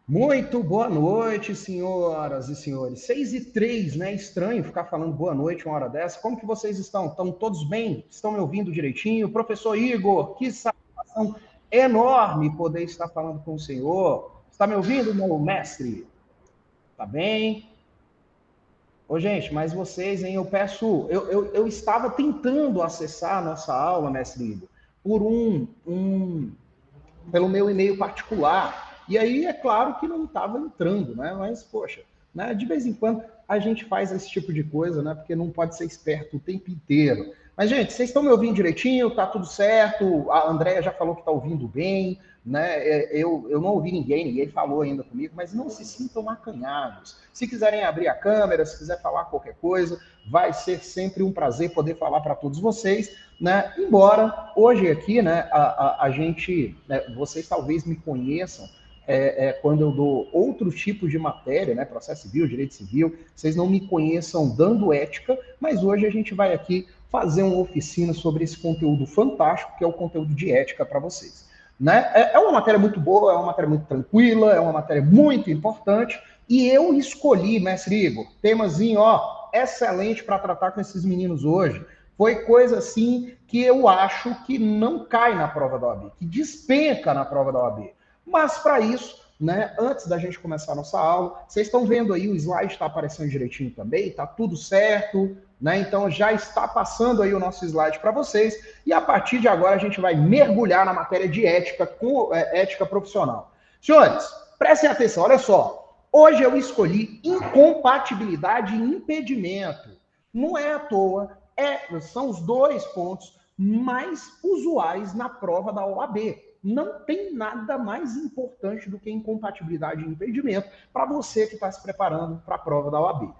Muito boa noite, senhoras e senhores. 6h03, né? Estranho ficar falando boa noite uma hora dessa. Como que vocês estão? Estão todos bem? Estão me ouvindo direitinho? Professor Igor, que satisfação enorme poder estar falando com o senhor. Está me ouvindo, meu mestre? Tá bem? Ô, gente, mas vocês, hein? Eu peço... Eu estava tentando acessar a nossa aula, mestre Igor, por pelo meu e-mail particular. E aí, é claro que não estava entrando, né? Mas, poxa, né? De vez em quando a gente faz esse tipo de coisa, né? Porque não pode ser esperto o tempo inteiro. Mas, gente, vocês estão me ouvindo direitinho? Tá tudo certo? A Andréia já falou que está ouvindo bem, né? Eu não ouvi ninguém falou ainda comigo, mas não se sintam acanhados. Se quiserem abrir a câmera, se quiser falar qualquer coisa, vai ser sempre um prazer poder falar para todos vocês, né? Embora hoje aqui, né, a gente, né, vocês talvez me conheçam quando eu dou outro tipo de matéria, né, processo civil, direito civil, vocês não me conheçam dando ética, mas hoje a gente vai aqui fazer uma oficina sobre esse conteúdo fantástico, que é o conteúdo de ética para vocês. Né? É uma matéria muito boa, é uma matéria muito tranquila, é uma matéria muito importante, e eu escolhi, mestre Igor, temazinho, ó, excelente para tratar com esses meninos hoje. Foi coisa assim que eu acho que não cai na prova da OAB, que despenca na prova da OAB. Mas para isso, né, antes da gente começar a nossa aula, vocês estão vendo aí, o slide está aparecendo direitinho também, está tudo certo, né? Então já está passando aí o nosso slide para vocês, e a partir de agora a gente vai mergulhar na matéria de ética, ética profissional. Senhores, prestem atenção, olha só. Hoje eu escolhi incompatibilidade e impedimento. Não é à toa, são os dois pontos mais usuais na prova da OAB. Não tem nada mais importante do que incompatibilidade e impedimento para você que está se preparando para a prova da OAB.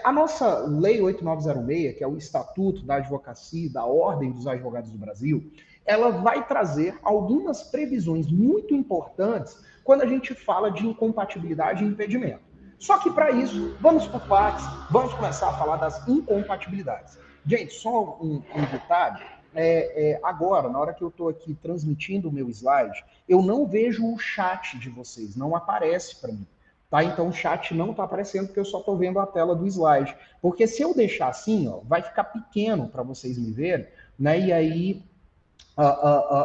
A nossa Lei 8906, que é o Estatuto da Advocacia e da Ordem dos Advogados do Brasil, ela vai trazer algumas previsões muito importantes quando a gente fala de incompatibilidade e impedimento. Só que para isso, vamos por partes, vamos começar a falar das incompatibilidades. Gente, só um detalhe, agora, na hora que eu estou aqui transmitindo o meu slide, eu não vejo o chat de vocês, não aparece para mim. Tá? Então o chat não está aparecendo porque eu só estou vendo a tela do slide. Porque se eu deixar assim, ó, vai ficar pequeno para vocês me verem, né? E aí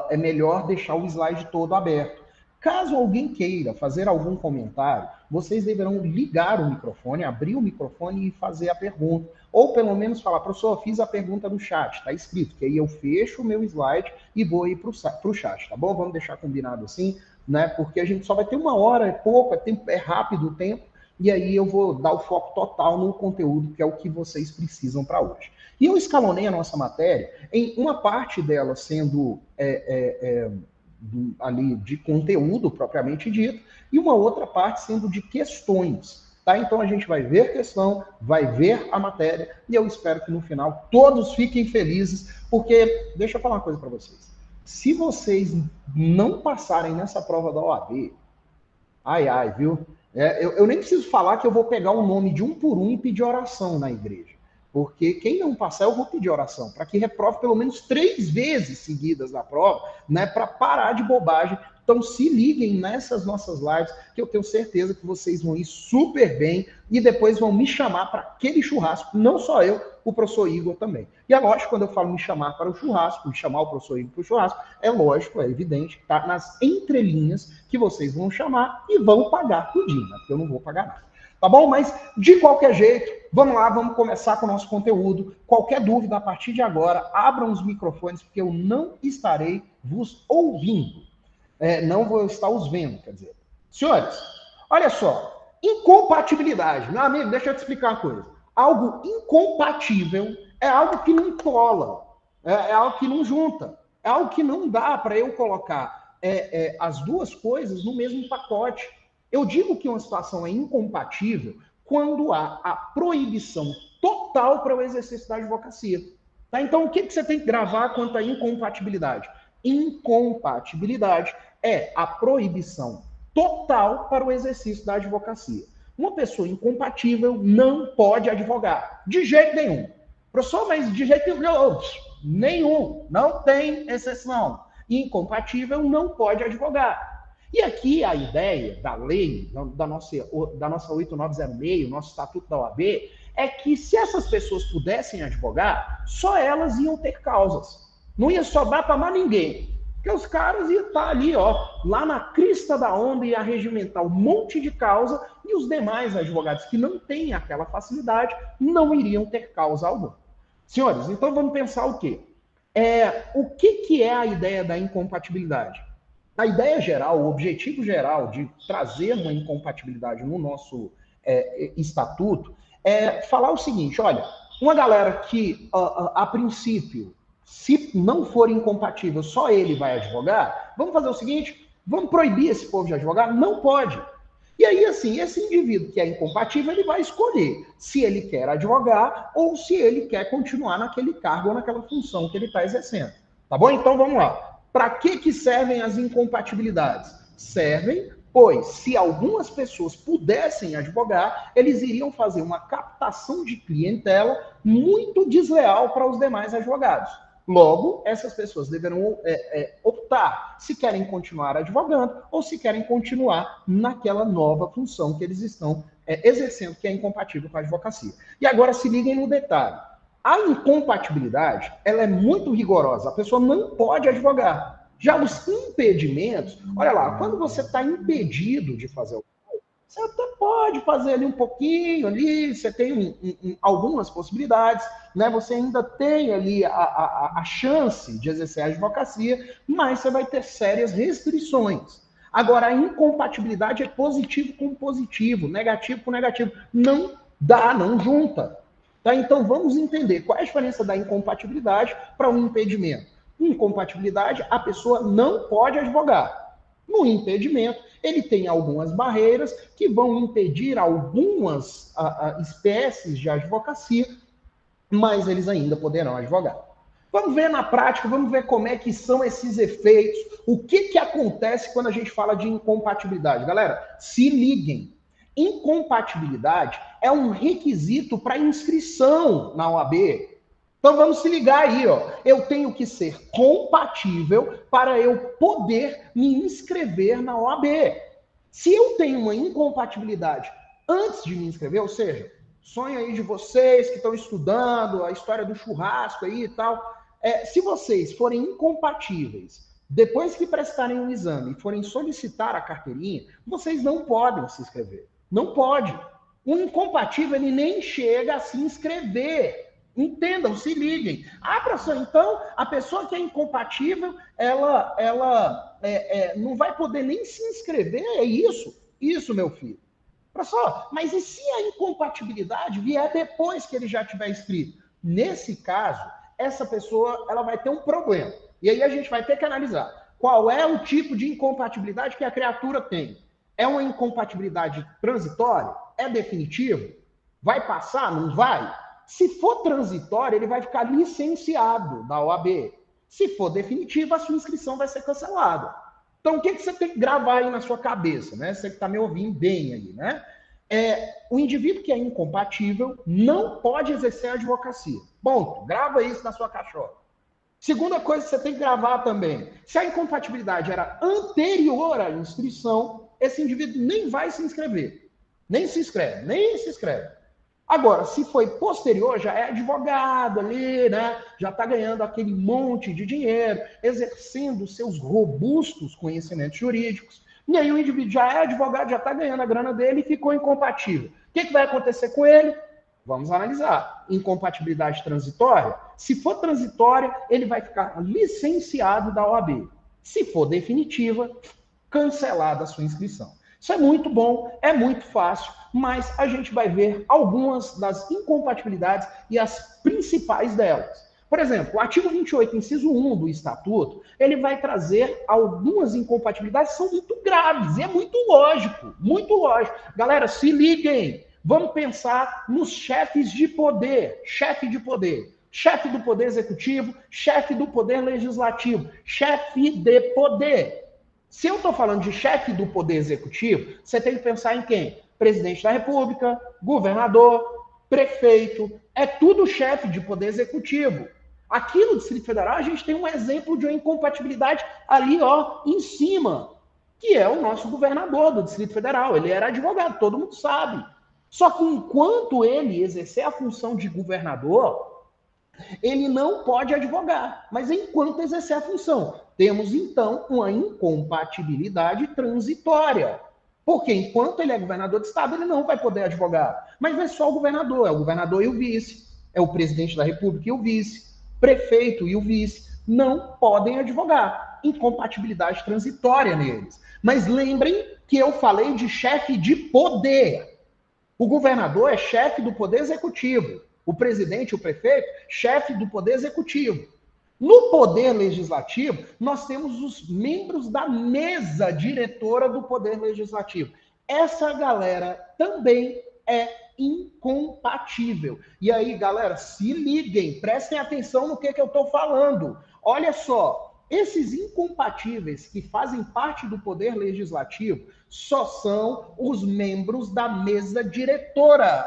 é melhor deixar o slide todo aberto. Caso alguém queira fazer algum comentário, vocês deverão ligar o microfone, abrir o microfone e fazer a pergunta. Ou pelo menos falar, professor, fiz a pergunta no chat, está escrito, que aí eu fecho o meu slide e vou ir para o chat, tá bom? Vamos deixar combinado assim, né? Porque a gente só vai ter uma hora, é pouco, é rápido o tempo, e aí eu vou dar o foco total no conteúdo, que é o que vocês precisam para hoje. E eu escalonei a nossa matéria em uma parte dela sendo ali de conteúdo propriamente dito, e uma outra parte sendo de questões. Tá? Então a gente vai ver questão, vai ver a matéria, e eu espero que no final todos fiquem felizes, porque, deixa eu falar uma coisa para vocês. Se vocês não passarem nessa prova da OAB, ai, viu? Eu nem preciso falar que eu vou pegar o nome de um por um e pedir oração na igreja. Porque quem não passar, eu vou pedir oração, para que reprove pelo menos 3 vezes seguidas na prova, né? Para parar de bobagem. Então se liguem nessas nossas lives, que eu tenho certeza que vocês vão ir super bem e depois vão me chamar para aquele churrasco, não só eu, o professor Igor também. E é lógico, quando eu falo me chamar para o churrasco, me chamar o professor Igor para o churrasco, é lógico, é evidente, tá nas entrelinhas que vocês vão chamar e vão pagar tudinho, né? Porque eu não vou pagar nada. Tá bom? Mas, de qualquer jeito, vamos lá, vamos começar com o nosso conteúdo. Qualquer dúvida, a partir de agora, abram os microfones, porque eu não estarei vos ouvindo. Não vou estar os vendo, quer dizer. Senhores, olha só. Incompatibilidade. Meu amigo, deixa eu te explicar uma coisa. Algo incompatível é algo que não cola, é algo que não junta, é algo que não dá para eu colocar as duas coisas no mesmo pacote. Eu digo que uma situação é incompatível quando há a proibição total para o exercício da advocacia. Tá? Então, o que você tem que gravar quanto à incompatibilidade? Incompatibilidade é a proibição total para o exercício da advocacia. Uma pessoa incompatível não pode advogar, de jeito nenhum. Professor, mas de jeito nenhum, não tem exceção. Incompatível não pode advogar. E aqui a ideia da lei, da nossa 8906, nosso Estatuto da OAB, é que se essas pessoas pudessem advogar, só elas iam ter causas. Não ia sobrar para mais ninguém. Porque os caras iam estar ali, ó, lá na crista da onda, e arregimentar um monte de causa, e os demais advogados que não têm aquela facilidade não iriam ter causa alguma. Senhores, então vamos pensar o quê? O que é a ideia da incompatibilidade? A ideia geral, o objetivo geral de trazer uma incompatibilidade no nosso estatuto é falar o seguinte: olha, uma galera que, a princípio, se não for incompatível, só ele vai advogar, vamos fazer o seguinte, vamos proibir esse povo de advogar? Não pode. E aí, assim, esse indivíduo que é incompatível, ele vai escolher se ele quer advogar ou se ele quer continuar naquele cargo ou naquela função que ele está exercendo. Tá bom? Então, vamos lá. Para que servem as incompatibilidades? Servem, pois, se algumas pessoas pudessem advogar, eles iriam fazer uma captação de clientela muito desleal para os demais advogados. Logo, essas pessoas deverão optar se querem continuar advogando ou se querem continuar naquela nova função que eles estão exercendo, que é incompatível com a advocacia. E agora se liguem no detalhe. A incompatibilidade, ela é muito rigorosa. A pessoa não pode advogar. Já os impedimentos, olha lá, quando você está impedido de fazer o você até pode fazer ali um pouquinho, ali você tem algumas possibilidades, né? Você ainda tem ali a chance de exercer a advocacia, mas você vai ter sérias restrições. Agora, a incompatibilidade é positivo com positivo, negativo com negativo. Não dá, não junta. Tá? Então, vamos entender qual é a diferença da incompatibilidade para um impedimento. Incompatibilidade, a pessoa não pode advogar. No impedimento, ele tem algumas barreiras que vão impedir algumas espécies de advocacia, mas eles ainda poderão advogar. Vamos ver na prática, vamos ver como é que são esses efeitos, o que acontece quando a gente fala de incompatibilidade. Galera, se liguem. Incompatibilidade é um requisito para inscrição na OAB. Então vamos se ligar aí, ó. Eu tenho que ser compatível para eu poder me inscrever na OAB. Se eu tenho uma incompatibilidade antes de me inscrever, ou seja, sonho aí de vocês que estão estudando a história do churrasco aí e tal, se vocês forem incompatíveis depois que prestarem um exame e forem solicitar a carteirinha, vocês não podem se inscrever. Não pode. O incompatível, ele nem chega a se inscrever. Entendam, se liguem. Ah, professor, então a pessoa que é incompatível, ela não vai poder nem se inscrever? É isso? Isso, meu filho. Professor, mas e se a incompatibilidade vier depois que ele já tiver inscrito? Nesse caso, essa pessoa ela vai ter um problema. E aí a gente vai ter que analisar qual é o tipo de incompatibilidade que a criatura tem. É uma incompatibilidade transitória? É definitivo? Vai passar? Não vai? Se for transitório, ele vai ficar licenciado da OAB. Se for definitivo, a sua inscrição vai ser cancelada. Então, o que você tem que gravar aí na sua cabeça, né? Você que está me ouvindo bem aí, né? O indivíduo que é incompatível não pode exercer a advocacia. Ponto. Grava isso na sua caixola. Segunda coisa que você tem que gravar também. Se a incompatibilidade era anterior à inscrição, esse indivíduo nem vai se inscrever. Nem se inscreve. Agora, se foi posterior, já é advogado ali, né? Já está ganhando aquele monte de dinheiro, exercendo seus robustos conhecimentos jurídicos. E aí o indivíduo já é advogado, já está ganhando a grana dele e ficou incompatível. O que vai acontecer com ele? Vamos analisar. Incompatibilidade transitória? Se for transitória, ele vai ficar licenciado da OAB. Se for definitiva, cancelada a sua inscrição. Isso é muito bom, é muito fácil, mas a gente vai ver algumas das incompatibilidades e as principais delas. Por exemplo, o artigo 28, inciso 1 do Estatuto, ele vai trazer algumas incompatibilidades que são muito graves, e é muito lógico, muito lógico. Galera, se liguem, vamos pensar nos chefes de poder, chefe de poder. Chefe do poder executivo, chefe do poder legislativo, chefe de poder. Se eu estou falando de chefe do poder executivo, você tem que pensar em quem? Presidente da República, governador, prefeito, é tudo chefe de poder executivo. Aqui no Distrito Federal, a gente tem um exemplo de uma incompatibilidade ali, ó, em cima. que é o nosso governador do Distrito Federal. Ele era advogado, todo mundo sabe. Só que enquanto ele exercer a função de governador, ele não pode advogar. Mas enquanto exercer a função, temos então uma incompatibilidade transitória. Porque enquanto ele é governador de estado, ele não vai poder advogar. Mas não é só o governador, é o governador e o vice, é o presidente da república e o vice, prefeito e o vice, não podem advogar. Incompatibilidade transitória neles. Mas lembrem que eu falei de chefe de poder. O governador é chefe do poder executivo. O presidente, o prefeito, chefe do poder executivo. No poder legislativo, nós temos os membros da mesa diretora do poder legislativo. Essa galera também é incompatível. E aí, galera, se liguem, prestem atenção no que eu estou falando. Olha só, esses incompatíveis que fazem parte do poder legislativo só são os membros da mesa diretora.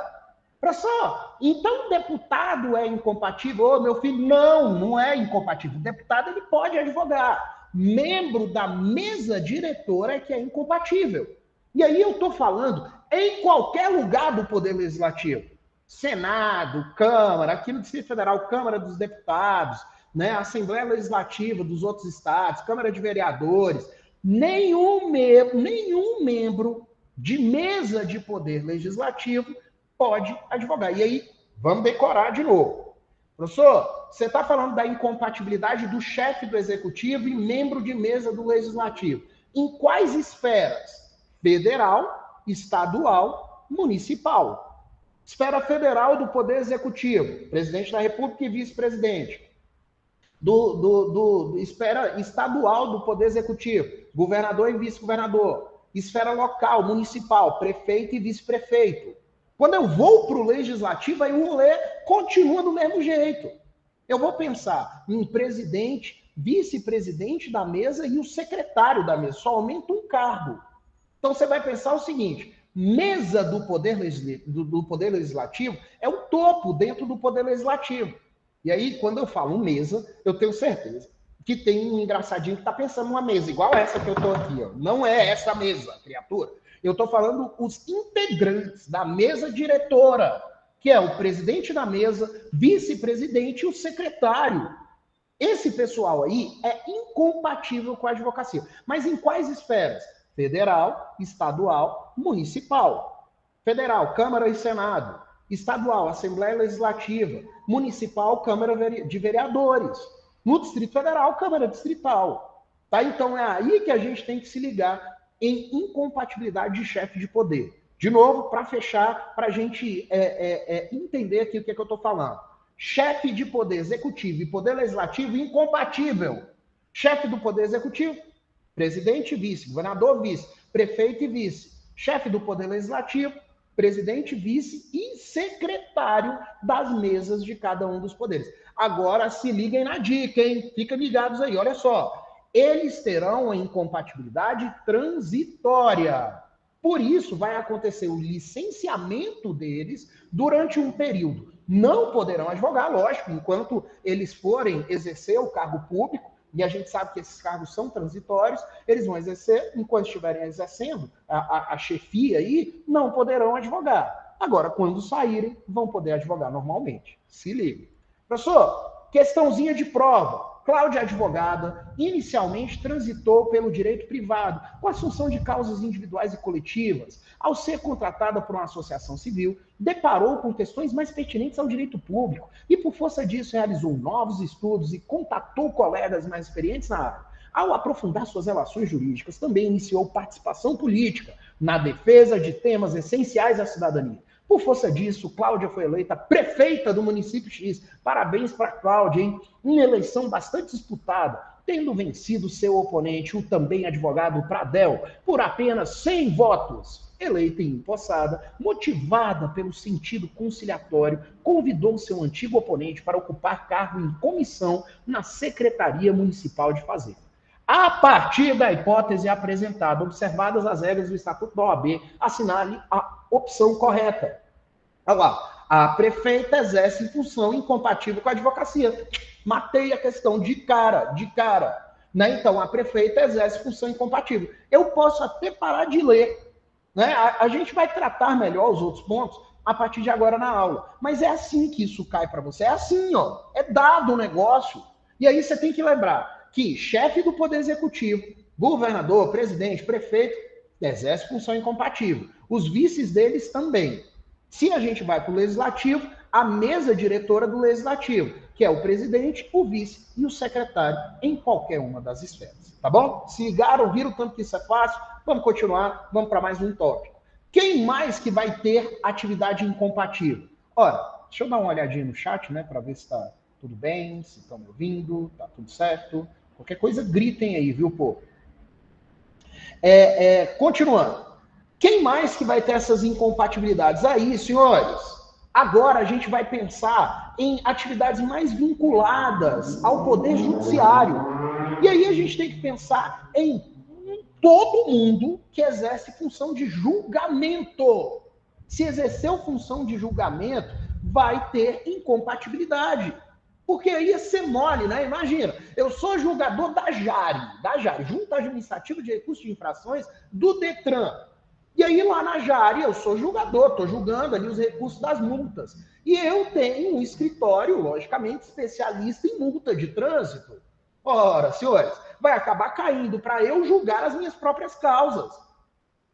Olha só, então o deputado é incompatível? Ô, meu filho, não é incompatível. O deputado ele pode advogar. Membro da mesa diretora é que é incompatível. E aí eu estou falando em qualquer lugar do Poder Legislativo. Senado, Câmara, aqui no Distrito Federal, Câmara dos Deputados, né, Assembleia Legislativa dos outros estados, Câmara de Vereadores. Nenhum membro de mesa de Poder Legislativo pode advogar. E aí, vamos decorar de novo. Professor, você está falando da incompatibilidade do chefe do executivo e membro de mesa do legislativo. Em quais esferas? Federal, estadual, municipal. Esfera federal do Poder Executivo, presidente da República e vice-presidente. Esfera estadual do Poder Executivo, governador e vice-governador. Esfera local, municipal, prefeito e vice-prefeito. Quando eu vou para o legislativo, aí o rolê continua do mesmo jeito. Eu vou pensar em presidente, vice-presidente da mesa e o secretário da mesa. Só aumenta um cargo. Então você vai pensar o seguinte: mesa do Poder Legislativo é o topo dentro do Poder Legislativo. E aí, quando eu falo mesa, eu tenho certeza que tem um engraçadinho que está pensando numa mesa, igual essa que eu estou aqui. Ó. Não é essa mesa, criatura. Eu estou falando os integrantes da mesa diretora, que é o presidente da mesa, vice-presidente e o secretário. Esse pessoal aí é incompatível com a advocacia. Mas em quais esferas? Federal, estadual, municipal. Federal, Câmara e Senado. Estadual, Assembleia Legislativa. Municipal, Câmara de Vereadores. No Distrito Federal, Câmara Distrital. Tá? Então é aí que a gente tem que se ligar em incompatibilidade de chefe de poder. De novo, para fechar, para a gente entender aqui o que eu estou falando. Chefe de poder executivo e poder legislativo incompatível. Chefe do poder executivo, presidente e vice, governador, vice, prefeito e vice. Chefe do poder legislativo, presidente, vice e secretário das mesas de cada um dos poderes. Agora se liguem na dica, hein? Fiquem ligados aí, olha só. Eles terão a incompatibilidade transitória. Por isso, vai acontecer o licenciamento deles durante um período. Não poderão advogar, lógico, enquanto eles forem exercer o cargo público, e a gente sabe que esses cargos são transitórios, eles vão exercer, enquanto estiverem exercendo a chefia aí, não poderão advogar. Agora, quando saírem, vão poder advogar normalmente. Se liga. Professor, questãozinha de prova. Cláudia, advogada, inicialmente transitou pelo direito privado, com assunção de causas individuais e coletivas. Ao ser contratada por uma associação civil, deparou com questões mais pertinentes ao direito público e, por força disso, realizou novos estudos e contatou colegas mais experientes na área. Ao aprofundar suas relações jurídicas, também iniciou participação política na defesa de temas essenciais à cidadania. Por força disso, Cláudia foi eleita prefeita do município X. Parabéns para Cláudia, hein? Uma eleição bastante disputada, tendo vencido seu oponente, o também advogado Pradel, por apenas 100 votos. Eleita e empossada, motivada pelo sentido conciliatório, convidou seu antigo oponente para ocupar cargo em comissão na Secretaria Municipal de Fazenda. A partir da hipótese apresentada, observadas as regras do Estatuto da OAB, assinale a opção correta. Olha lá, a prefeita exerce função incompatível com a advocacia. Matei a questão de cara. Né? Então, a prefeita exerce função incompatível. Eu posso até parar de ler. Né? A gente vai tratar melhor os outros pontos a partir de agora na aula. Mas é assim que isso cai para você. É assim, ó. É dado o negócio. E aí você tem que lembrar que chefe do Poder Executivo, governador, presidente, prefeito, exerce função incompatível. Os vices deles também. Se a gente vai para o Legislativo, a mesa diretora do Legislativo, que é o presidente, o vice e o secretário em qualquer uma das esferas. Tá bom? Se ligaram, viram tanto que isso é fácil? Vamos continuar, vamos para mais um tópico. Quem mais que vai ter atividade incompatível? Ora, deixa eu dar uma olhadinha no chat, né, para ver se está tudo bem, se estão me ouvindo, tá tudo certo. Qualquer coisa, gritem aí, viu, pô? Continuando. Quem mais que vai ter essas incompatibilidades? Aí, senhores, agora a gente vai pensar em atividades mais vinculadas ao Poder Judiciário. E aí a gente tem que pensar em todo mundo que exerce função de julgamento. Se exerceu função de julgamento, vai ter incompatibilidade. Porque aí ia ser mole, né? Imagina, eu sou julgador da JARI, Junta Administrativa de Recursos de Infrações do Detran. E aí lá na JARI eu sou julgador, estou julgando ali os recursos das multas. E eu tenho um escritório, logicamente, especialista em multa de trânsito. Ora, senhores, vai acabar caindo para eu julgar as minhas próprias causas.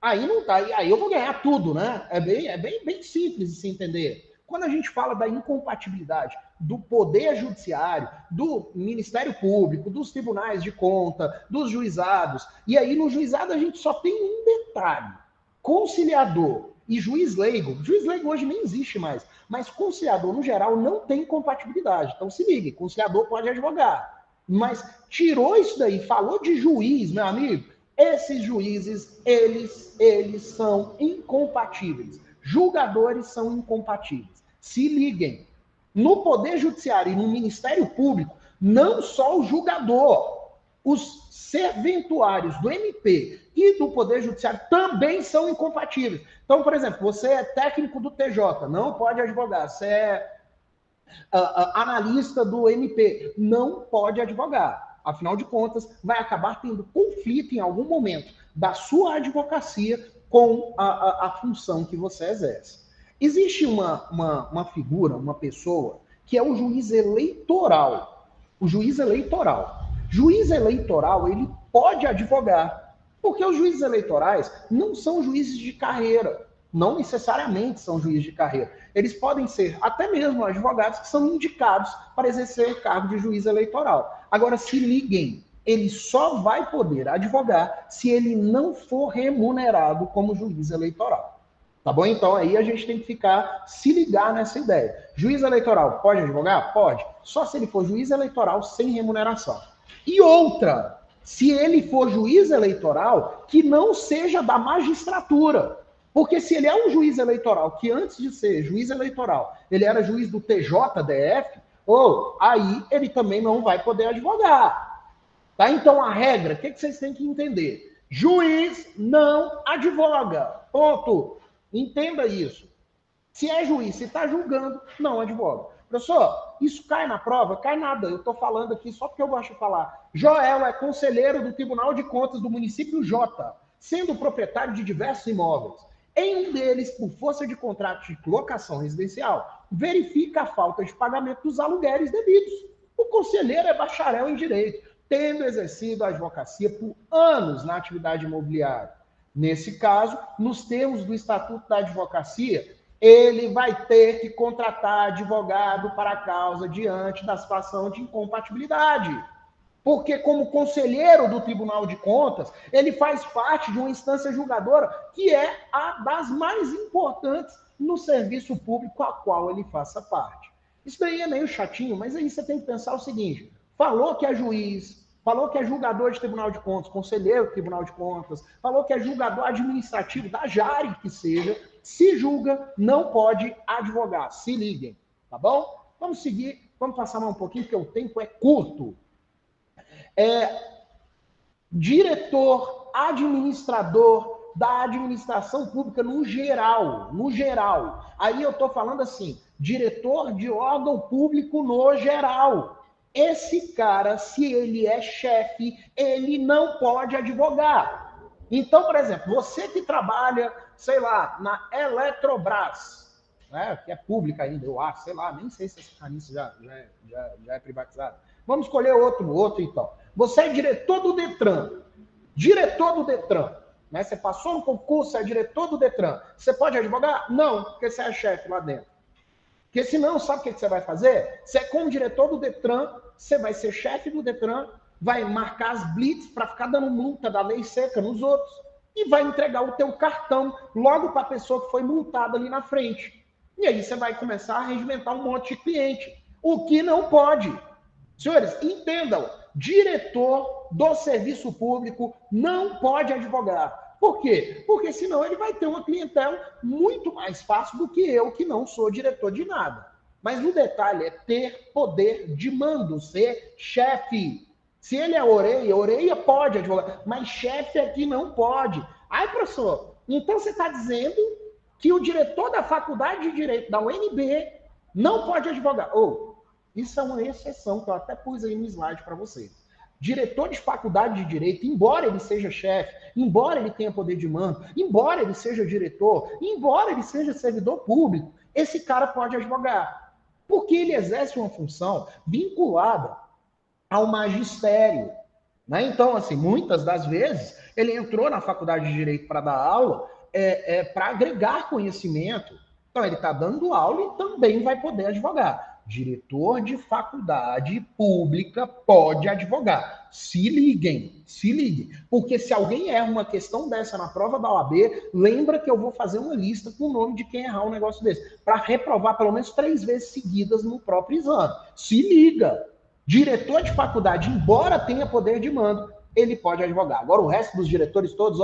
Aí não tá, aí eu vou ganhar tudo, né? É bem simples de se entender. Quando a gente fala da incompatibilidade do Poder Judiciário, do Ministério Público, dos tribunais de conta, dos juizados, e aí no juizado a gente só tem um detalhe: conciliador e juiz leigo. Juiz leigo hoje nem existe mais, mas conciliador, no geral, não tem compatibilidade. Então se ligue, conciliador pode advogar. Mas tirou isso daí, falou de juiz, meu amigo, esses juízes, eles são incompatíveis. Julgadores são incompatíveis. Se liguem. No Poder Judiciário e no Ministério Público, não só o julgador, os serventuários do MP e do Poder Judiciário também são incompatíveis. Então, por exemplo, você é técnico do TJ, não pode advogar. Você é analista do MP, não pode advogar. Afinal de contas, vai acabar tendo conflito em algum momento da sua advocacia com a função que você exerce. Existe uma figura, uma pessoa, que é o juiz eleitoral. O juiz eleitoral. Juiz eleitoral, ele pode advogar, porque os juízes eleitorais não são juízes de carreira. Não necessariamente são juízes de carreira. Eles podem ser até mesmo advogados que são indicados para exercer cargo de juiz eleitoral. Agora, se liguem, ele só vai poder advogar se ele não for remunerado como juiz eleitoral. Tá bom? Então aí a gente tem que se ligar nessa ideia. Juiz eleitoral pode advogar? Pode. Só se ele for juiz eleitoral sem remuneração. E outra, se ele for juiz eleitoral que não seja da magistratura. Porque se ele é um juiz eleitoral, que antes de ser juiz eleitoral, ele era juiz do TJDF, aí ele também não vai poder advogar. Tá? Então a regra, o que vocês têm que entender? Juiz não advoga. Ponto. Entenda isso. Se é juiz, se está julgando, não advoga. Professor, isso cai na prova? Cai nada. Eu estou falando aqui só porque eu gosto de falar. Joel é conselheiro do Tribunal de Contas do município J, sendo proprietário de diversos imóveis. Em um deles, por força de contrato de locação residencial, verifica a falta de pagamento dos aluguéis devidos. O conselheiro é bacharel em direito, tendo exercido a advocacia por anos na atividade imobiliária. Nesse caso, nos termos do Estatuto da Advocacia, ele vai ter que contratar advogado para a causa diante da situação de incompatibilidade. Porque, como conselheiro do Tribunal de Contas, ele faz parte de uma instância julgadora que é a das mais importantes no serviço público a qual ele faça parte. Isso daí é meio chatinho, mas aí você tem que pensar o seguinte: falou que é juiz, falou que é julgador de Tribunal de Contas, conselheiro do Tribunal de Contas, falou que é julgador administrativo da JARI que seja, se julga, não pode advogar. Se liguem, tá bom? Vamos seguir, vamos passar mais um pouquinho, porque o tempo é curto. Diretor, administrador da administração pública no geral. Aí eu estou falando assim, diretor de órgão público no geral. esse cara, se ele é chefe, ele não pode advogar. Então, por exemplo, você que trabalha, sei lá, na Eletrobras, né, que é pública ainda, eu acho, sei lá, nem sei se essa canista já é privatizada. Vamos escolher outro então. Você é diretor do Detran. Diretor do Detran. Né? Você passou no concurso, é diretor do Detran. Você pode advogar? Não, porque você é chefe lá dentro. Porque senão, sabe o que você vai fazer? Você, como diretor do Detran, você vai ser chefe do Detran, vai marcar as blitz para ficar dando multa da lei seca nos outros e vai entregar o teu cartão logo para a pessoa que foi multada ali na frente. E aí você vai começar a regimentar um monte de cliente. O que não pode. Senhores, entendam, diretor do serviço público não pode advogar. Por quê? Porque senão ele vai ter uma clientela muito mais fácil do que eu, que não sou diretor de nada. Mas o detalhe é ter poder de mando, ser chefe. Se ele é orelha pode advogar, mas chefe aqui não pode. Ai, professor, então você está dizendo que o diretor da faculdade de Direito da UNB não pode advogar. Isso é uma exceção, que eu até pus aí no slide para vocês. Diretor de faculdade de direito, embora ele seja chefe, embora ele tenha poder de mando, embora ele seja diretor, embora ele seja servidor público, esse cara pode advogar. Porque ele exerce uma função vinculada ao magistério. Né? Então, assim, muitas das vezes, ele entrou na faculdade de direito para dar aula para agregar conhecimento. Então, ele está dando aula e também vai poder advogar. Diretor de faculdade pública pode advogar. Se liguem. Porque se alguém erra uma questão dessa na prova da OAB, lembra que eu vou fazer uma lista com o nome de quem errar um negócio desse, para reprovar pelo menos 3 vezes seguidas no próprio exame. Se liga. Diretor de faculdade, embora tenha poder de mando, ele pode advogar. Agora, o resto dos diretores todos,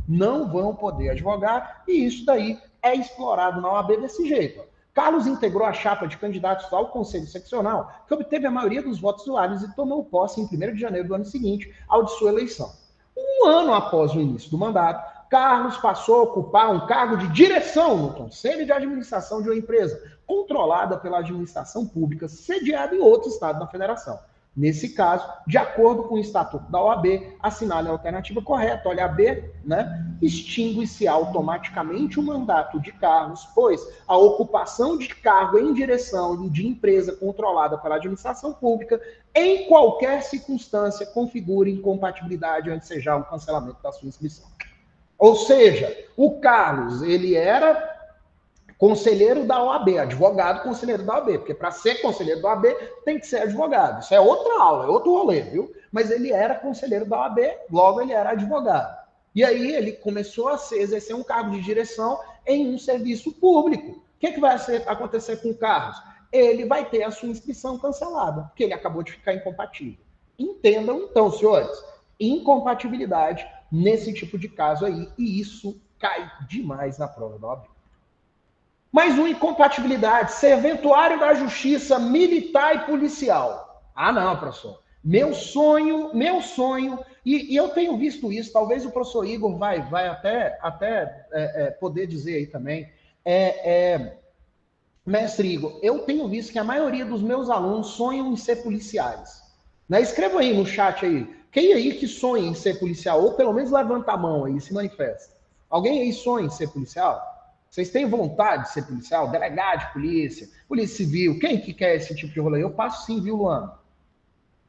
não vão poder advogar, e isso daí é explorado na OAB desse jeito. Carlos integrou a chapa de candidatos ao Conselho Seccional, que obteve a maioria dos votos válidos e tomou posse em 1º de janeiro do ano seguinte, ao de sua eleição. Um ano após o início do mandato, Carlos passou a ocupar um cargo de direção no Conselho de Administração de uma empresa, controlada pela administração pública, sediada em outro estado da federação. Nesse caso, de acordo com o Estatuto da OAB, assinale a alternativa correta, olha a B, né? Extingue-se automaticamente o mandato de Carlos, pois a ocupação de cargo em direção de empresa controlada pela administração pública, em qualquer circunstância, configura incompatibilidade antes seja o cancelamento da sua inscrição. Ou seja, o Carlos, ele era conselheiro da OAB, advogado conselheiro da OAB, porque para ser conselheiro da OAB tem que ser advogado. Isso é outra aula, é outro rolê, viu? Mas ele era conselheiro da OAB, logo ele era advogado. E aí ele começou a exercer um cargo de direção em um serviço público. O que vai acontecer com o Carlos? Ele vai ter a sua inscrição cancelada, porque ele acabou de ficar incompatível. Entendam então, senhores, incompatibilidade nesse tipo de caso aí, e isso cai demais na prova da OAB. Mais uma incompatibilidade, serventuário da justiça militar e policial. Ah, não, professor. Meu sonho, e eu tenho visto isso, talvez o professor Igor vai até poder dizer aí também. Mestre Igor, eu tenho visto que a maioria dos meus alunos sonham em ser policiais. Né? Escreva aí no chat aí. Quem aí que sonha em ser policial? Ou pelo menos levanta a mão aí, se manifesta. Alguém aí sonha em ser policial? Vocês têm vontade de ser policial? Delegado de polícia, polícia civil? Quem que quer esse tipo de rolê? Eu passo sim, viu, Luana?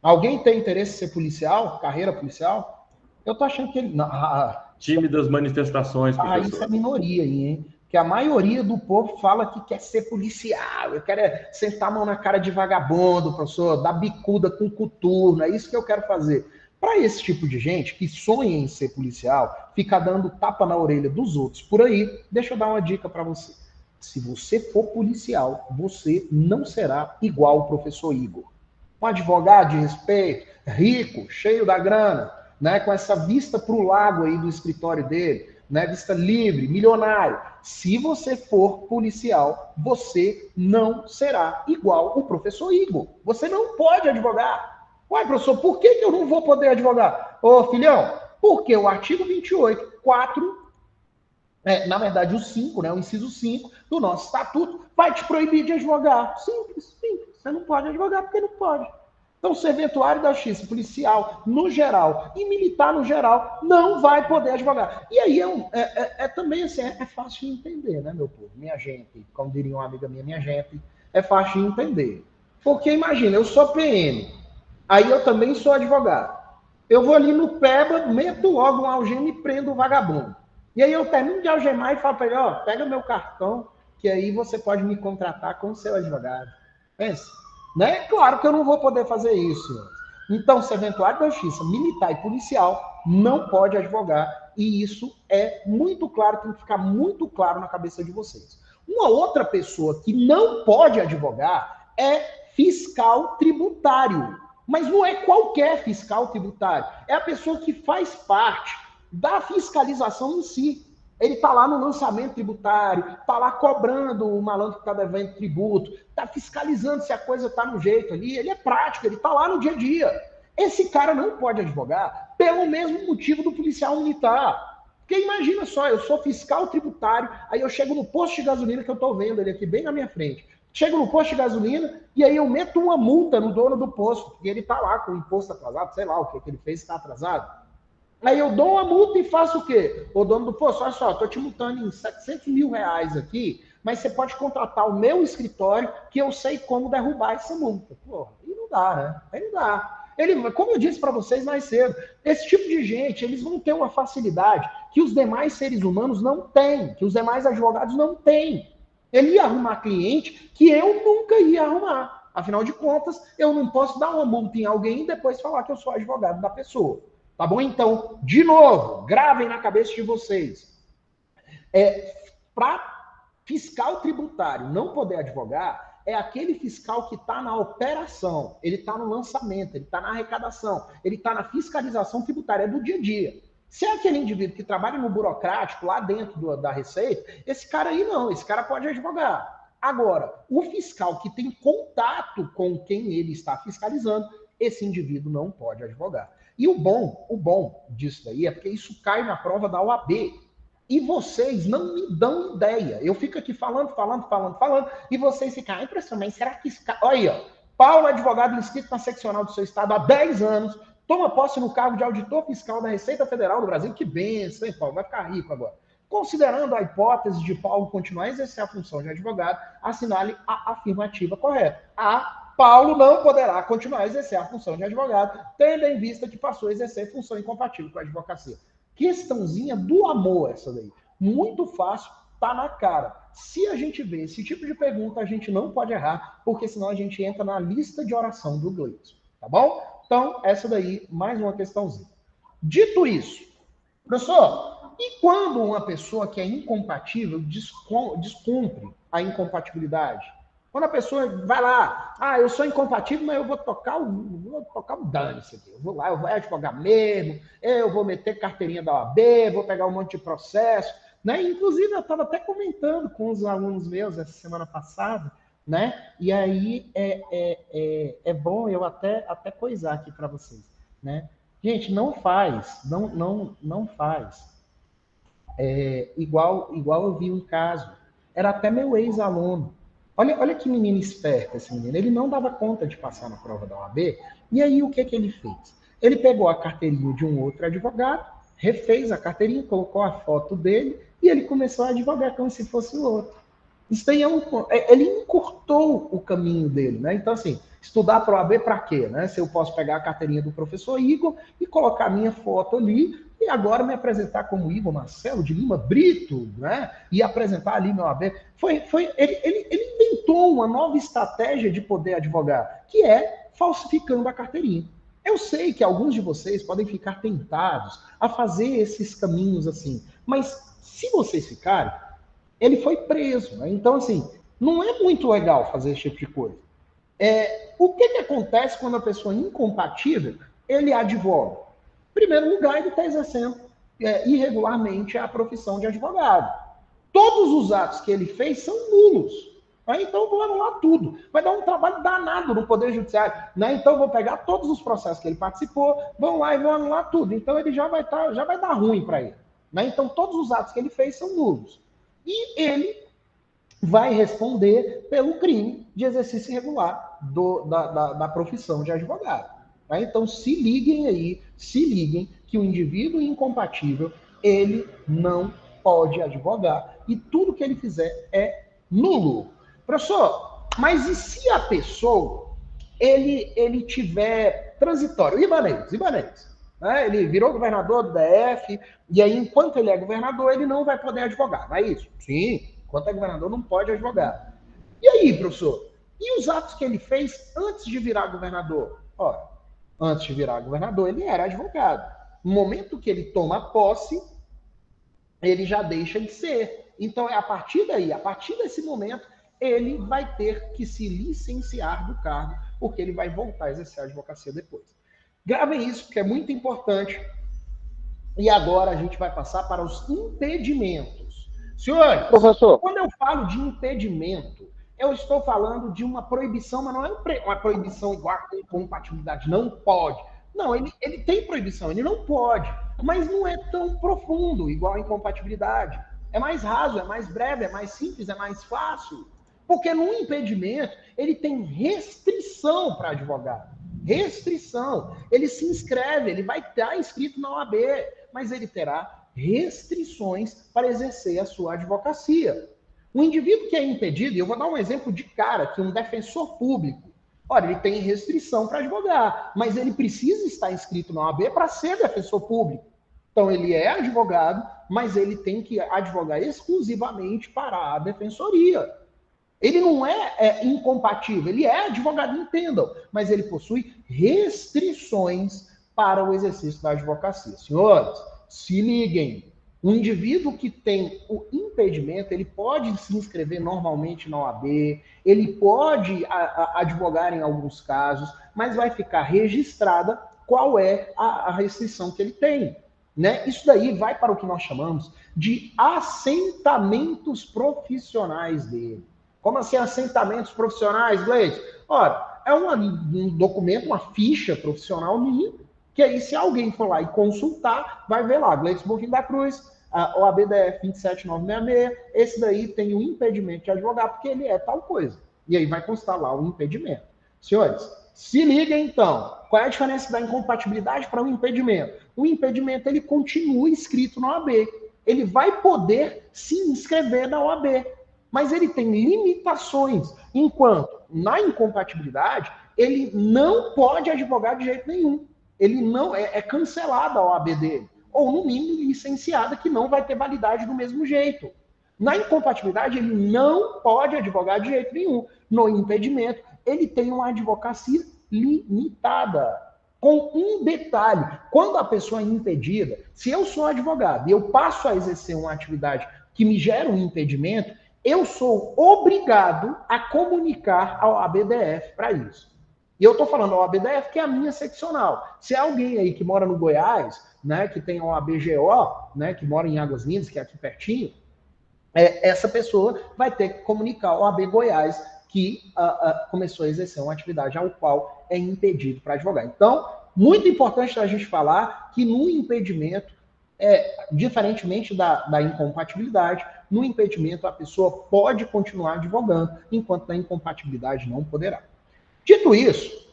Alguém tem interesse em ser policial? Carreira policial? Eu tô achando que ele... Tímidas manifestações, professor. Isso é minoria aí, hein? Que a maioria do povo fala que quer ser policial. Eu quero sentar a mão na cara de vagabundo, professor, dar bicuda com coturno. É isso que eu quero fazer. Para esse tipo de gente que sonha em ser policial, fica dando tapa na orelha dos outros por aí, deixa eu dar uma dica para você. Se você for policial, você não será igual o professor Igor. Um advogado de respeito, rico, cheio da grana, né, com essa vista para o lago aí do escritório dele, né, vista livre, milionário. Se você for policial, você não será igual o professor Igor. Você não pode advogar. Uai, professor, por que eu não vou poder advogar? Ô, filhão, porque o artigo 28, 4, na verdade o 5, né, o inciso 5 do nosso estatuto, vai te proibir de advogar. Simples. Você não pode advogar porque não pode. Então, serventuário da Justiça, policial no geral e militar no geral, não vai poder advogar. E aí também assim, é fácil de entender, né, meu povo? Minha gente, como diria uma amiga minha gente, é fácil de entender. Porque imagina, eu sou PM, aí eu também sou advogado. Eu vou ali no PEBA, meto logo um algema e prendo o vagabundo. E aí eu termino de algemar e falo para ele, ó, pega meu cartão, que aí você pode me contratar como seu advogado. Pensa. Né? Claro que eu não vou poder fazer isso. Então, serventuário da Justiça, militar e policial não pode advogar. E isso é muito claro, tem que ficar muito claro na cabeça de vocês. Uma outra pessoa que não pode advogar é fiscal tributário. Mas não é qualquer fiscal tributário. É a pessoa que faz parte da fiscalização em si. Ele está lá no lançamento tributário, está lá cobrando o malandro que está devendo tributo, está fiscalizando se a coisa está no jeito ali. Ele é prático, ele está lá no dia a dia. Esse cara não pode advogar pelo mesmo motivo do policial militar. Porque imagina só, eu sou fiscal tributário, aí eu chego no posto de gasolina que eu estou vendo ele aqui bem na minha frente. Chego no posto de gasolina e aí eu meto uma multa no dono do posto, porque ele está lá com o imposto atrasado, sei lá o que ele fez, está atrasado. Aí eu dou uma multa e faço o quê? O dono do posto, olha só, estou te multando em 700 mil reais aqui, mas você pode contratar o meu escritório que eu sei como derrubar essa multa. Porra, aí não dá, né? Aí não dá. Como eu disse para vocês mais cedo, esse tipo de gente, eles vão ter uma facilidade que os demais seres humanos não têm, que os demais advogados não têm. Ele ia arrumar cliente que eu nunca ia arrumar. Afinal de contas, eu não posso dar uma multa em alguém e depois falar que eu sou advogado da pessoa. Tá bom? Então, de novo, gravem na cabeça de vocês. Para fiscal tributário não poder advogar, é aquele fiscal que está na operação, ele está no lançamento, ele está na arrecadação, ele está na fiscalização tributária, é do dia a dia. Se é aquele indivíduo que trabalha no burocrático, lá dentro da Receita, esse cara aí não, esse cara pode advogar. Agora, o fiscal que tem contato com quem ele está fiscalizando, esse indivíduo não pode advogar. E o bom disso daí é porque isso cai na prova da OAB. E vocês não me dão ideia. Eu fico aqui falando, e vocês ficam, impressão, mas será que isso... Olha aí, ó. Paulo, advogado inscrito na seccional do seu estado há 10 anos, toma posse no cargo de auditor fiscal da Receita Federal do Brasil. Que benção, hein, Paulo? Vai ficar rico agora. Considerando a hipótese de Paulo continuar a exercer a função de advogado, assinale a afirmativa correta. Paulo não poderá continuar a exercer a função de advogado, tendo em vista que passou a exercer função incompatível com a advocacia. Questãozinha do amor essa daí. Muito fácil, tá na cara. Se a gente vê esse tipo de pergunta, a gente não pode errar, porque senão a gente entra na lista de oração do Gleison, tá bom? Então, essa daí, mais uma questãozinha. Dito isso, professor, e quando uma pessoa que é incompatível descumpre a incompatibilidade? Quando a pessoa vai lá, eu sou incompatível, mas eu vou tocar o dane-se aqui. Eu vou lá, eu vou advogar mesmo, eu vou meter carteirinha da OAB, vou pegar um monte de processo, né? Inclusive, eu estava até comentando com os alunos meus essa semana passada, né? E aí é bom eu até coisar aqui para vocês, né? Gente, não faz. Igual eu vi um caso, era até meu ex-aluno. Olha que menino esperto esse menino. Ele não dava conta de passar na prova da OAB. E aí, o que ele fez? Ele pegou a carteirinha de um outro advogado, refez a carteirinha, colocou a foto dele e ele começou a advogar como se fosse o outro. Isso daí ele encurtou o caminho dele, né? Então, assim, estudar para a OAB para quê? Né? Se eu posso pegar a carteirinha do professor Igor e colocar a minha foto ali e agora me apresentar como Igor Marcelo de Lima Brito, né? E apresentar ali meu OAB. Ele inventou uma nova estratégia de poder advogar, que é falsificando a carteirinha. Eu sei que alguns de vocês podem ficar tentados a fazer esses caminhos assim, mas se vocês ficarem, ele foi preso, né? Então, assim, não é muito legal fazer esse tipo de coisa. O que acontece quando a pessoa é incompatível, ele advoga? Em primeiro lugar, ele está exercendo irregularmente a profissão de advogado. Todos os atos que ele fez são nulos. Né? Então, vou anular tudo. Vai dar um trabalho danado no Poder Judiciário. Né? Então, vou pegar todos os processos que ele participou, vão lá e vou anular tudo. Então, ele já vai dar ruim para ele. Né? Então, todos os atos que ele fez são nulos. E ele vai responder pelo crime de exercício irregular da profissão de advogado. Tá? Então, se liguem aí, se liguem que o indivíduo incompatível, ele não pode advogar. E tudo que ele fizer é nulo. Professor, mas e se a pessoa, ele tiver transitório? Ibanez, né? Ele virou governador do DF, e aí, enquanto ele é governador, ele não vai poder advogar, não é isso? Sim, enquanto é governador, não pode advogar. E aí, professor? E os atos que ele fez antes de virar governador? Ora, antes de virar governador, ele era advogado. No momento que ele toma posse, ele já deixa de ser. Então, é a partir daí, a partir desse momento, ele vai ter que se licenciar do cargo, porque ele vai voltar a exercer a advocacia depois. Gravem isso, porque é muito importante. E agora a gente vai passar para os impedimentos. Senhores, professor, quando eu falo de impedimento, eu estou falando de uma proibição, mas não é uma proibição igual a incompatibilidade. Não pode. Não, ele tem proibição, ele não pode. Mas não é tão profundo igual a incompatibilidade. É mais raso, é mais breve, é mais simples, é mais fácil. Porque no impedimento, ele tem restrição para advogado. Restrição. Ele se inscreve, ele vai estar inscrito na OAB, mas ele terá restrições para exercer a sua advocacia. O indivíduo que é impedido, e eu vou dar um exemplo de cara, que um defensor público, olha, ele tem restrição para advogar, mas ele precisa estar inscrito na OAB para ser defensor público. Então, ele é advogado, mas ele tem que advogar exclusivamente para a defensoria. Ele não é incompatível, ele é advogado, entendam, mas ele possui restrições para o exercício da advocacia. Senhores, se liguem. Um indivíduo que tem o impedimento, ele pode se inscrever normalmente na OAB, ele pode advogar em alguns casos, mas vai ficar registrada qual é a restrição que ele tem. Né? Isso daí vai para o que nós chamamos de assentamentos profissionais dele. Como assim assentamentos profissionais, Gleice? Ora, é um documento, uma ficha profissional minha, que aí se alguém for lá e consultar, vai ver lá, Gleice Bonfim da Cruz, a OABDF 27966, esse daí tem o impedimento de advogar, porque ele é tal coisa. E aí vai constar lá o impedimento. Senhores, se liga então, qual é a diferença da incompatibilidade para o impedimento? O impedimento, ele continua inscrito na OAB. Ele vai poder se inscrever na OAB, mas ele tem limitações, enquanto na incompatibilidade, ele não pode advogar de jeito nenhum. Ele não é cancelada a OAB dele, ou no mínimo licenciada, que não vai ter validade do mesmo jeito. Na incompatibilidade, ele não pode advogar de jeito nenhum. No impedimento, ele tem uma advocacia limitada. Com um detalhe, quando a pessoa é impedida, se eu sou advogado e eu passo a exercer uma atividade que me gera um impedimento, eu sou obrigado a comunicar ao ABDF para isso. E eu estou falando ao ABDF, que é a minha seccional. Se é alguém aí que mora no Goiás, né, que tem a ABGO, né, que mora em Águas Lindas, que é aqui pertinho, essa pessoa vai ter que comunicar ao AB Goiás que começou a exercer uma atividade ao qual é impedido para advogar. Então, muito importante a gente falar que no impedimento, diferentemente da incompatibilidade, no impedimento a pessoa pode continuar advogando, enquanto na incompatibilidade não poderá. Dito isso,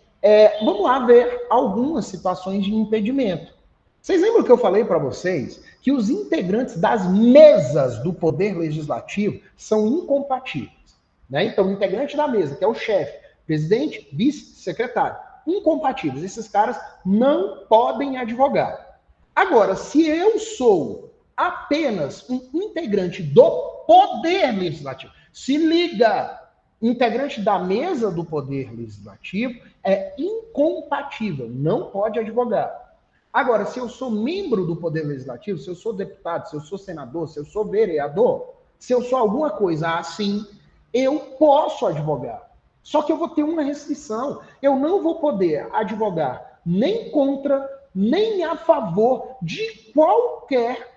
vamos lá ver algumas situações de impedimento. Vocês lembram que eu falei para vocês que os integrantes das mesas do Poder Legislativo são incompatíveis, né? Então, o integrante da mesa, que é o chefe, presidente, vice-secretário, incompatíveis. Esses caras não podem advogar. Agora, se eu sou apenas um integrante do Poder Legislativo, se liga, integrante da mesa do Poder Legislativo é incompatível, não pode advogar. Agora, se eu sou membro do Poder Legislativo, se eu sou deputado, se eu sou senador, se eu sou vereador, se eu sou alguma coisa assim, eu posso advogar. Só que eu vou ter uma restrição. Eu não vou poder advogar nem contra, nem a favor de qualquer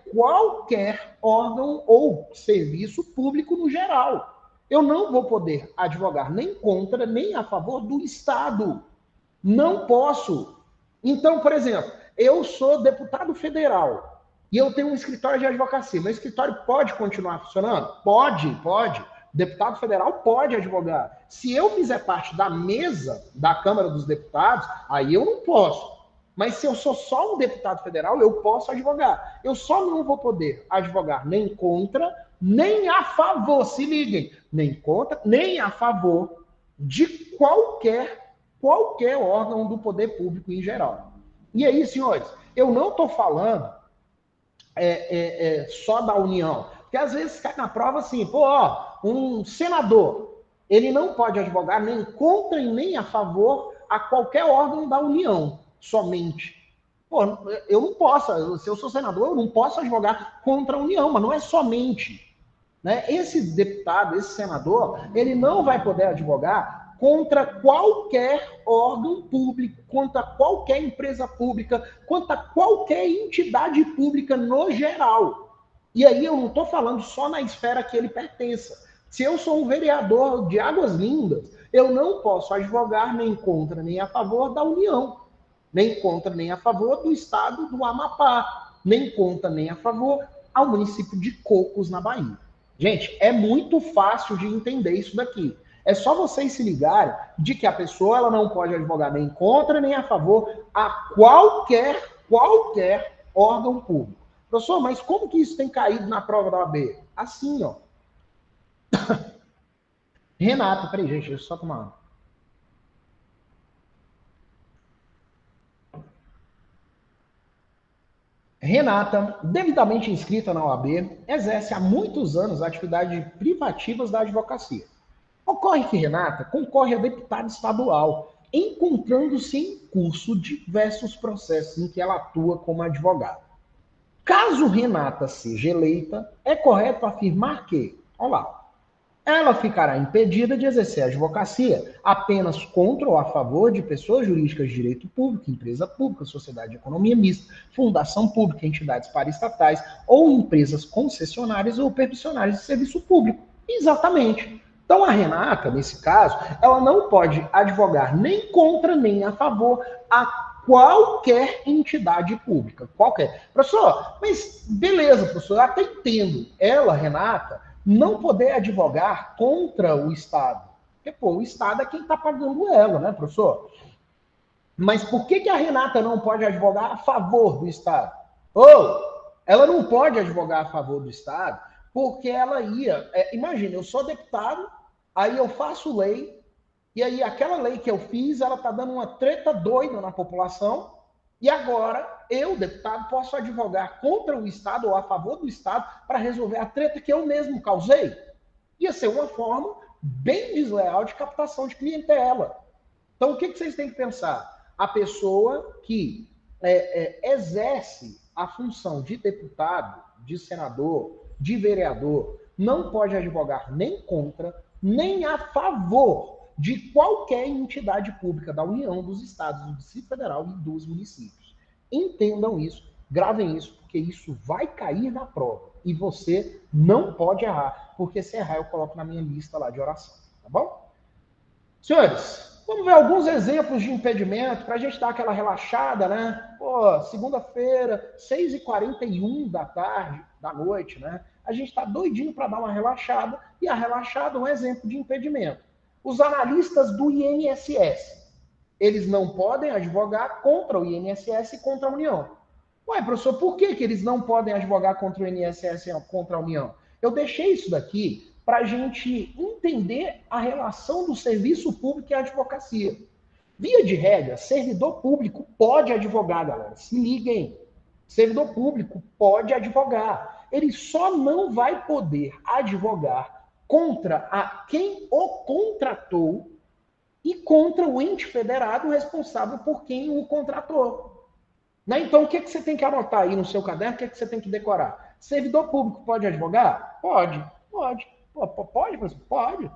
órgão ou serviço público no geral. Eu não vou poder advogar nem contra, nem a favor do Estado. Não posso. Então, por exemplo, eu sou deputado federal e eu tenho um escritório de advocacia. Meu escritório pode continuar funcionando? Pode. Deputado federal pode advogar. Se eu fizer parte da mesa da Câmara dos Deputados, aí eu não posso. Mas se eu sou só um deputado federal, eu posso advogar. Eu só não vou poder advogar nem contra, nem a favor. Se liguem, nem contra, nem a favor de qualquer órgão do poder público em geral. E aí, senhores, eu não estou falando só da União. Porque às vezes cai na prova assim, um senador, ele não pode advogar nem contra e nem a favor a qualquer órgão da União, somente. Eu não posso, se eu sou senador, eu não posso advogar contra a União, mas não é somente. Né? Esse deputado, esse senador, ele não vai poder advogar contra qualquer órgão público, contra qualquer empresa pública, contra qualquer entidade pública no geral. E aí eu não estou falando só na esfera que ele pertença. Se eu sou um vereador de Águas Lindas, eu não posso advogar nem contra nem a favor da União, nem contra nem a favor do estado do Amapá, nem contra nem a favor ao município de Cocos, na Bahia. Gente, é muito fácil de entender isso daqui. É só vocês se ligarem de que a pessoa ela não pode advogar nem contra nem a favor a qualquer órgão público. Professor, mas como que isso tem caído na prova da OAB? Assim, ó. Renata, peraí, gente, deixa eu só tomar água. Renata, devidamente inscrita na OAB, exerce há muitos anos atividades privativas da advocacia. Ocorre que Renata concorre a deputada estadual, encontrando-se em curso diversos processos em que ela atua como advogada. Caso Renata seja eleita, é correto afirmar que, ela ficará impedida de exercer a advocacia apenas contra ou a favor de pessoas jurídicas de direito público, empresa pública, sociedade de economia mista, fundação pública, entidades paraestatais ou empresas concessionárias ou permissionárias de serviço público. Exatamente. Então, a Renata, nesse caso, ela não pode advogar nem contra nem a favor a qualquer entidade pública. Qualquer. Professor, mas beleza, professor, eu até entendo. Ela, Renata, não poder advogar contra o Estado. Porque, o Estado é quem está pagando ela, né, professor? Mas por que a Renata não pode advogar a favor do Estado? Ela não pode advogar a favor do Estado porque ela ia... imagina, eu sou deputado, aí eu faço lei, e aí aquela lei que eu fiz, ela está dando uma treta doida na população, e agora eu, deputado, posso advogar contra o Estado ou a favor do Estado para resolver a treta que eu mesmo causei. Ia ser uma forma bem desleal de captação de clientela. Então, o que vocês têm que pensar? A pessoa que exerce a função de deputado, de senador, de vereador, não pode advogar nem contra, nem a favor de qualquer entidade pública da União, dos estados, do Distrito Federal e dos municípios. Entendam isso, gravem isso, porque isso vai cair na prova. E você não pode errar, porque se errar eu coloco na minha lista lá de oração, tá bom? Senhores, vamos ver alguns exemplos de impedimento para a gente dar aquela relaxada, né? Segunda-feira, 6h41 da noite, né? A gente está doidinho para dar uma relaxada, e a relaxada é um exemplo de impedimento. Os analistas do INSS, eles não podem advogar contra o INSS e contra a União. Professor, por que eles não podem advogar contra o INSS e contra a União? Eu deixei isso daqui para a gente entender a relação do serviço público e a advocacia. Via de regra, servidor público pode advogar, galera. Se liguem. Servidor público pode advogar. Ele só não vai poder advogar contra quem o contratou e contra o ente federado responsável por quem o contratou. Né? Então, o que você tem que anotar aí no seu caderno? O que você tem que decorar? Servidor público pode advogar? Pode. Pode, professor? Pode.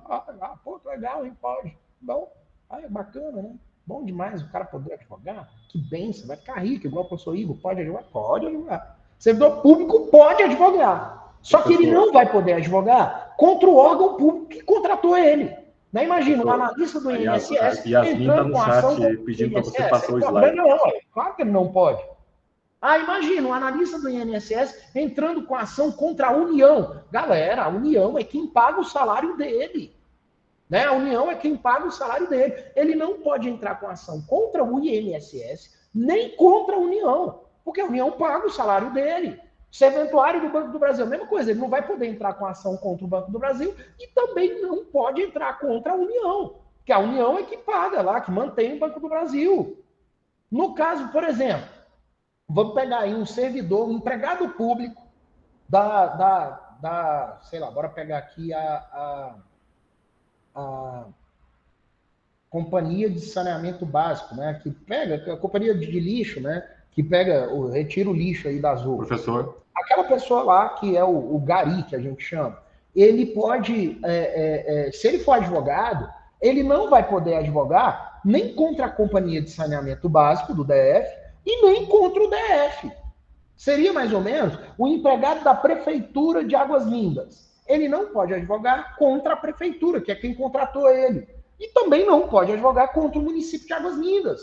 Legal, hein? Pode. Bom, é bacana, né? Bom demais o cara poder advogar. Que bênção, vai ficar rico, igual o professor Igor. Pode advogar? Pode advogar. Servidor público pode advogar. Só que ele não vai poder advogar contra o órgão público que contratou ele. Né? Imagina, um analista do INSS entrando com a ação pedindo para você passar o slide. Não, claro que ele não pode. Ah, imagina, um analista do INSS entrando com ação contra a União. Galera, a União é quem paga o salário dele. Né? A União é quem paga o salário dele. Ele não pode entrar com ação contra o INSS, nem contra a União, porque a União paga o salário dele. Serventuário do Banco do Brasil, a mesma coisa, ele não vai poder entrar com ação contra o Banco do Brasil e também não pode entrar contra a União, porque a União é que paga lá, que mantém o Banco do Brasil. No caso, por exemplo, vamos pegar aí um servidor, um empregado público sei lá, bora pegar aqui a companhia de saneamento básico, né? Que pega a companhia de lixo, né? Que retira o lixo aí das ruas. Professor. Aquela pessoa lá que é o gari, que a gente chama, ele pode, se ele for advogado, ele não vai poder advogar nem contra a companhia de saneamento básico do DF e nem contra o DF. Seria mais ou menos o empregado da prefeitura de Águas Lindas. Ele não pode advogar contra a prefeitura, que é quem contratou ele. E também não pode advogar contra o município de Águas Lindas.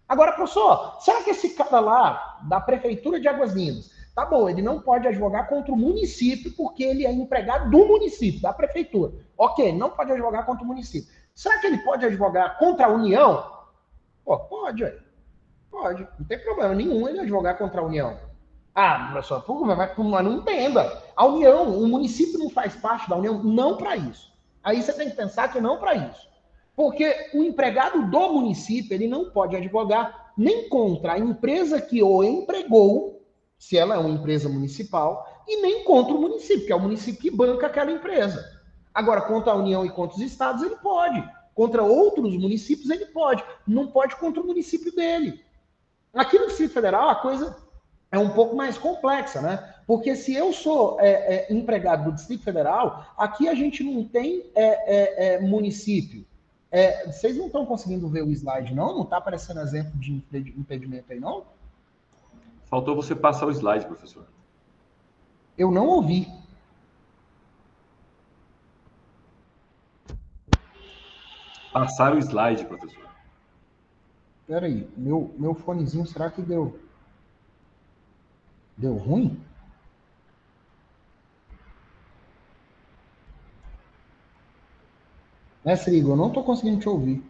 Agora, professor, será que esse cara lá, da prefeitura de Águas Lindas, tá bom, ele não pode advogar contra o município porque ele é empregado do município, da prefeitura. Ok, não pode advogar contra o município. Será que ele pode advogar contra a União? Pô, pode, ué. Pode. Não tem problema nenhum ele advogar contra a União. Ah, professor, mas não entenda. A União, o município não faz parte da União, não para isso. Aí você tem que pensar que não para isso. Porque o empregado do município, ele não pode advogar nem contra a empresa que o empregou, se ela é uma empresa municipal, e nem contra o município, que é o município que banca aquela empresa. Agora, contra a União e contra os estados, ele pode. Contra outros municípios, ele pode. Não pode contra o município dele. Aqui no Distrito Federal, a coisa é um pouco mais complexa, né? Porque se eu sou empregado do Distrito Federal, aqui a gente não tem município. Vocês não estão conseguindo ver o slide, não? Não está aparecendo exemplo de impedimento aí, não? Faltou você passar o slide, professor. Eu não ouvi. Passar o slide, professor. Espera aí, meu fonezinho, será que deu ruim? Mestre Igor, eu não estou conseguindo te ouvir.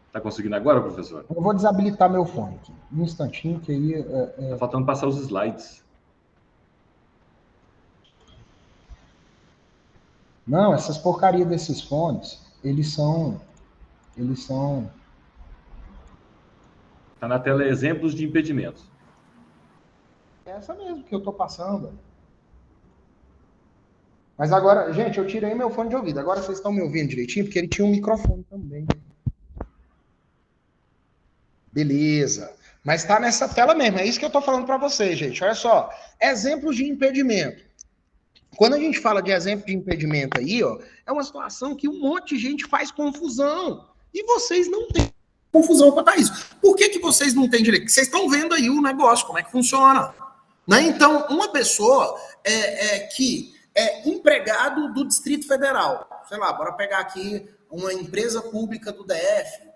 Está conseguindo agora, professor? Eu vou desabilitar meu fone aqui. Um instantinho que aí... Está faltando passar os slides. Não, essas porcarias desses fones, eles são... Está na tela exemplos de impedimentos. É essa mesmo que eu estou passando. Mas agora, gente, eu tirei meu fone de ouvido. Agora vocês estão me ouvindo direitinho, porque ele tinha um microfone também. Beleza. Mas está nessa tela mesmo. É isso que eu estou falando para vocês, gente. Olha só. Exemplos de impedimento. Quando a gente fala de exemplo de impedimento aí, ó, é uma situação que um monte de gente faz confusão. E vocês não têm confusão quanto a isso. Por que vocês não têm direito? Vocês estão vendo aí o negócio, como é que funciona. Né? Então, uma pessoa que é empregado do Distrito Federal, sei lá, bora pegar aqui uma empresa pública do DF,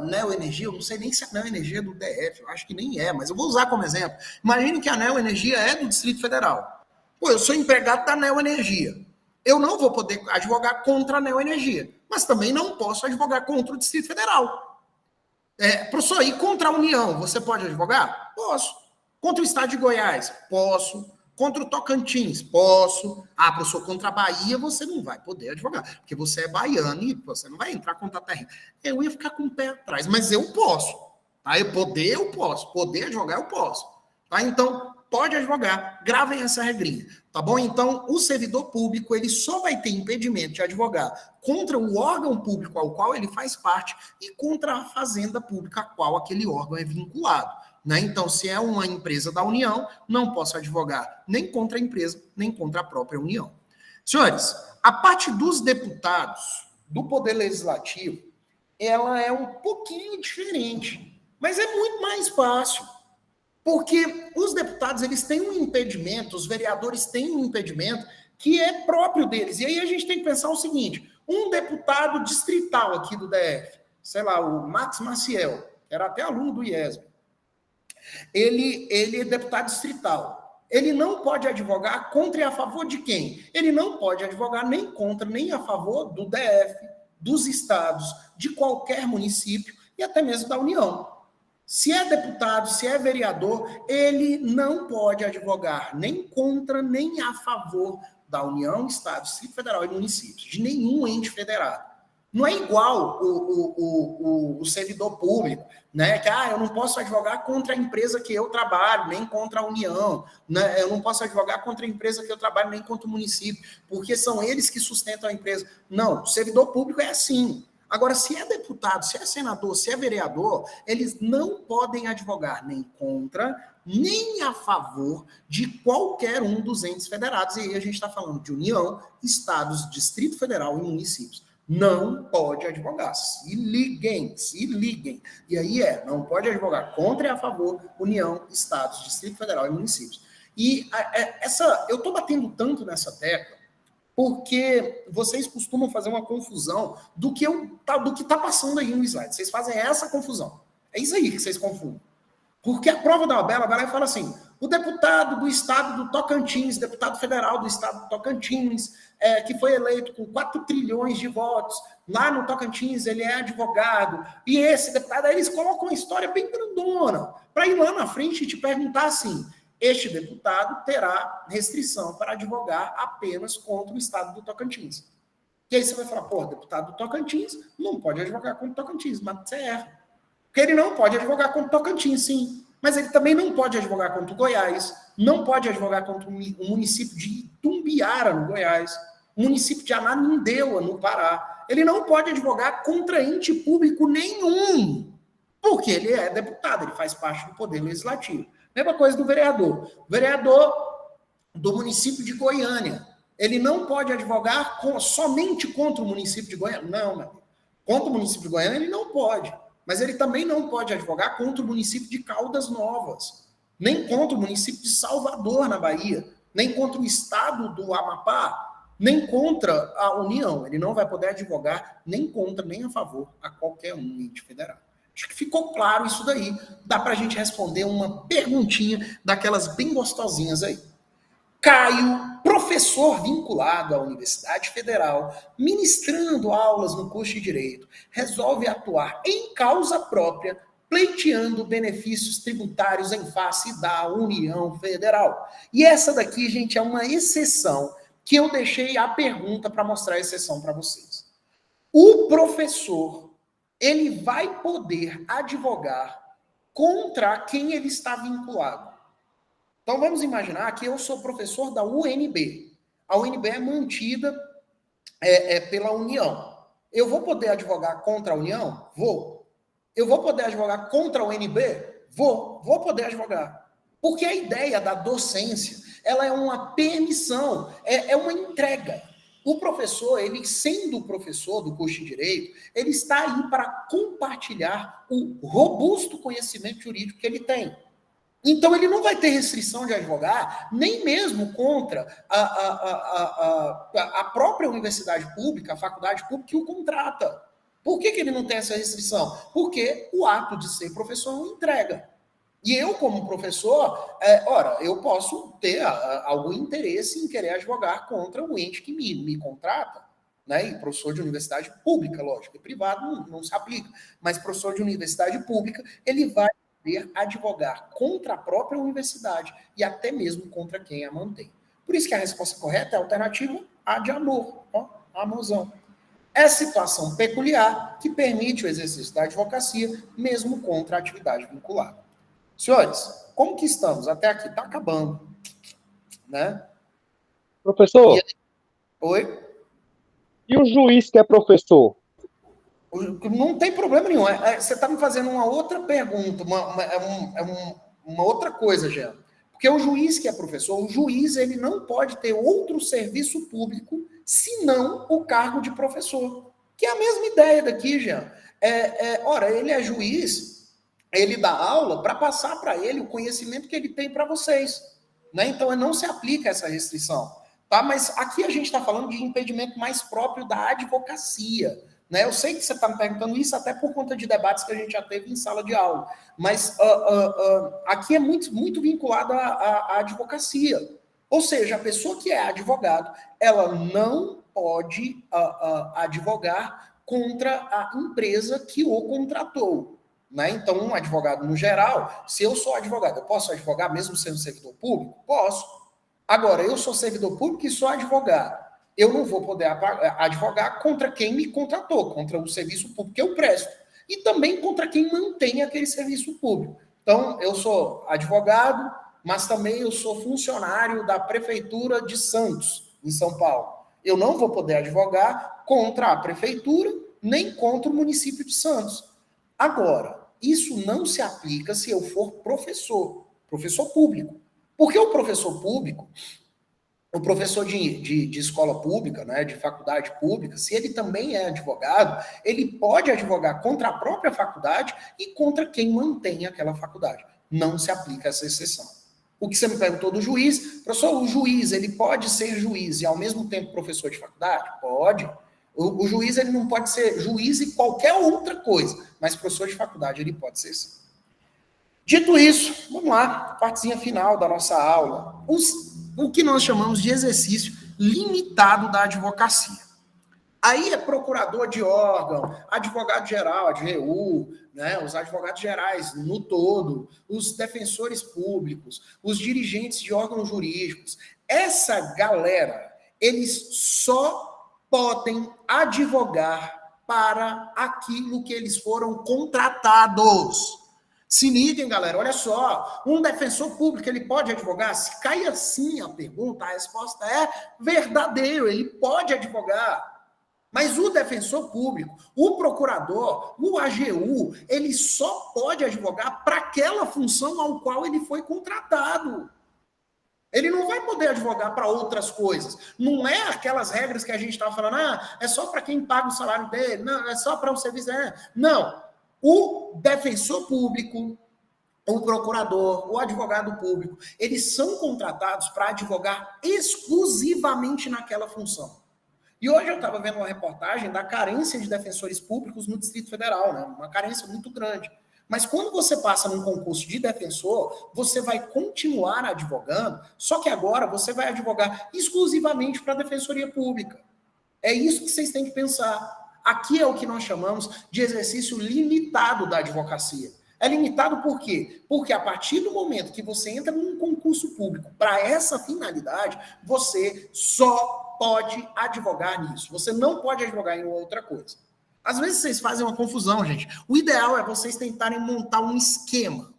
Neo Energia, eu não sei nem se a Neo Energia é do DF, eu acho que nem é, mas eu vou usar como exemplo. Imagine que a Neo Energia é do Distrito Federal. Pô, eu sou empregado da Neo Energia. Eu não vou poder advogar contra a Neo Energia, mas também não posso advogar contra o Distrito Federal. Professor, e contra a União, você pode advogar? Posso. Contra o Estado de Goiás? Posso. Contra o Tocantins? Posso. Ah, professor, contra a Bahia você não vai poder advogar, porque você é baiano e você não vai entrar contra a terra. Eu ia ficar com o pé atrás, mas eu posso. Tá? Eu posso. Poder advogar, eu posso. Tá? Então, pode advogar. Gravem essa regrinha. Tá bom? Então, o servidor público, ele só vai ter impedimento de advogar contra o órgão público ao qual ele faz parte e contra a fazenda pública a qual aquele órgão é vinculado. Né? Então, se é uma empresa da União, não posso advogar nem contra a empresa, nem contra a própria União. Senhores, a parte dos deputados do Poder Legislativo, ela é um pouquinho diferente, mas é muito mais fácil. Porque os deputados, eles têm um impedimento, os vereadores têm um impedimento que é próprio deles. E aí a gente tem que pensar o seguinte, um deputado distrital aqui do DF, sei lá, o Max Maciel, era até aluno do IESB, Ele é deputado distrital. Ele não pode advogar contra e a favor de quem? Ele não pode advogar nem contra, nem a favor do DF, dos estados, de qualquer município e até mesmo da União. Se é deputado, se é vereador, ele não pode advogar nem contra, nem a favor da União, Estado, Distrito Federal e municípios, de nenhum ente federado. Não é igual o servidor público, né? Que eu não posso advogar contra a empresa que eu trabalho, nem contra a União, né? Eu não posso advogar contra a empresa que eu trabalho, nem contra o município, porque são eles que sustentam a empresa. Não, o servidor público é assim. Agora, se é deputado, se é senador, se é vereador, eles não podem advogar nem contra, nem a favor de qualquer um dos entes federados. E aí a gente está falando de União, estados, Distrito Federal e municípios. Não pode advogar. Se liguem. E aí não pode advogar contra e a favor, União, estados, Distrito Federal e municípios. E eu estou batendo tanto nessa tecla, porque vocês costumam fazer uma confusão do que está passando aí no slide. Vocês fazem essa confusão. É isso aí que vocês confundem. Porque a prova da OAB, ela vai lá e fala assim, o deputado do estado do Tocantins, deputado federal do estado do Tocantins, que foi eleito com 4 trilhões de votos, lá no Tocantins ele é advogado, e esse deputado, aí eles colocam uma história bem grandona, para ir lá na frente e te perguntar assim, este deputado terá restrição para advogar apenas contra o estado do Tocantins. E aí você vai falar, deputado do Tocantins não pode advogar contra o Tocantins, mas você erra. Porque ele não pode advogar contra o Tocantins, sim. Mas ele também não pode advogar contra o Goiás, não pode advogar contra o município de Itumbiara, no Goiás, o município de Ananindeua, no Pará. Ele não pode advogar contra ente público nenhum, porque ele é deputado, ele faz parte do Poder Legislativo. Mesma coisa do vereador. O vereador do município de Goiânia, ele não pode advogar somente contra o município de Goiânia. Não, meu amigo. Contra o município de Goiânia, ele não pode. Mas ele também não pode advogar contra o município de Caldas Novas, nem contra o município de Salvador, na Bahia, nem contra o estado do Amapá, nem contra a União. Ele não vai poder advogar nem contra, nem a favor a qualquer um ente federal. Acho que ficou claro isso daí. Dá para a gente responder uma perguntinha daquelas bem gostosinhas aí. Caio, professor vinculado à Universidade Federal, ministrando aulas no curso de Direito, resolve atuar em causa própria, pleiteando benefícios tributários em face da União Federal. E essa daqui, gente, é uma exceção que eu deixei a pergunta para mostrar a exceção para vocês. O professor, ele vai poder advogar contra quem ele está vinculado. Então, vamos imaginar que eu sou professor da UNB. A UNB é mantida pela União. Eu vou poder advogar contra a União? Vou. Eu vou poder advogar contra a UNB? Vou poder advogar. Porque a ideia da docência, ela é uma permissão, é uma entrega. O professor, ele sendo professor do curso de Direito, ele está aí para compartilhar o robusto conhecimento jurídico que ele tem. Então, ele não vai ter restrição de advogar, nem mesmo contra a própria universidade pública, a faculdade pública que o contrata. Por que ele não tem essa restrição? Porque o ato de ser professor não entrega. E eu, como professor, eu posso ter algum interesse em querer advogar contra o ente que me contrata. Né? E professor de universidade pública, lógico, e privado não se aplica. Mas professor de universidade pública, ele vai poder advogar contra a própria universidade e até mesmo contra quem a mantém. Por isso que a resposta correta é a alternativa A de amor, amorzão. É situação peculiar que permite o exercício da advocacia, mesmo contra a atividade vinculada. Senhores, como que estamos? Até aqui está acabando, né? Professor? Oi? E o juiz que é professor? Não tem problema nenhum. Você está me fazendo uma outra pergunta, uma outra coisa, Jean. Porque o juiz que é professor, o juiz ele não pode ter outro serviço público senão o cargo de professor. Que é a mesma ideia daqui, Jean. Ora, ele é juiz, ele dá aula para passar para ele o conhecimento que ele tem para vocês. Né? Então, não se aplica essa restrição. Tá? Mas aqui a gente está falando de impedimento mais próprio da advocacia. Né? Eu sei que você está me perguntando isso até por conta de debates que a gente já teve em sala de aula, mas aqui é muito vinculado à advocacia. Ou seja, a pessoa que é advogado, ela não pode advogar contra a empresa que o contratou. Né? Então, um advogado no geral, se eu sou advogado, eu posso advogar mesmo sendo servidor público? Posso. Agora, eu sou servidor público e sou advogado. Eu não vou poder advogar contra quem me contratou, contra o serviço público que eu presto. E também contra quem mantém aquele serviço público. Então, eu sou advogado, mas também eu sou funcionário da Prefeitura de Santos, em São Paulo. Eu não vou poder advogar contra a Prefeitura, nem contra o município de Santos. Agora, isso não se aplica se eu for professor público. Porque o professor público, o professor de escola pública, né, de faculdade pública, se ele também é advogado, ele pode advogar contra a própria faculdade e contra quem mantém aquela faculdade. Não se aplica essa exceção. O que você me perguntou do juiz, professor, o juiz, ele pode ser juiz e ao mesmo tempo professor de faculdade? Pode. O juiz, ele não pode ser juiz e qualquer outra coisa, mas professor de faculdade ele pode ser sim. Dito isso, vamos lá, partezinha final da nossa aula. O que nós chamamos de exercício limitado da advocacia. Aí é procurador de órgão, advogado geral, ADGU, né, os advogados gerais no todo, os defensores públicos, os dirigentes de órgãos jurídicos. Essa galera, eles só podem advogar para aquilo que eles foram contratados. Se liguem, galera, olha só, um defensor público, ele pode advogar? Se cai assim a pergunta, a resposta é verdadeiro, ele pode advogar. Mas o defensor público, o procurador, o AGU, ele só pode advogar para aquela função ao qual ele foi contratado. Ele não vai poder advogar para outras coisas. Não é aquelas regras que a gente estava falando, é só para quem paga o salário dele, não, é só para o serviço. Não. O defensor público, o procurador, o advogado público, eles são contratados para advogar exclusivamente naquela função. E hoje eu estava vendo uma reportagem da carência de defensores públicos no Distrito Federal, né? Uma carência muito grande. Mas quando você passa num concurso de defensor, você vai continuar advogando, só que agora você vai advogar exclusivamente para a Defensoria Pública. É isso que vocês têm que pensar. Aqui é o que nós chamamos de exercício limitado da advocacia. É limitado por quê? Porque a partir do momento que você entra num concurso público para essa finalidade, você só pode advogar nisso. Você não pode advogar em outra coisa. Às vezes vocês fazem uma confusão, gente. O ideal é vocês tentarem montar um esquema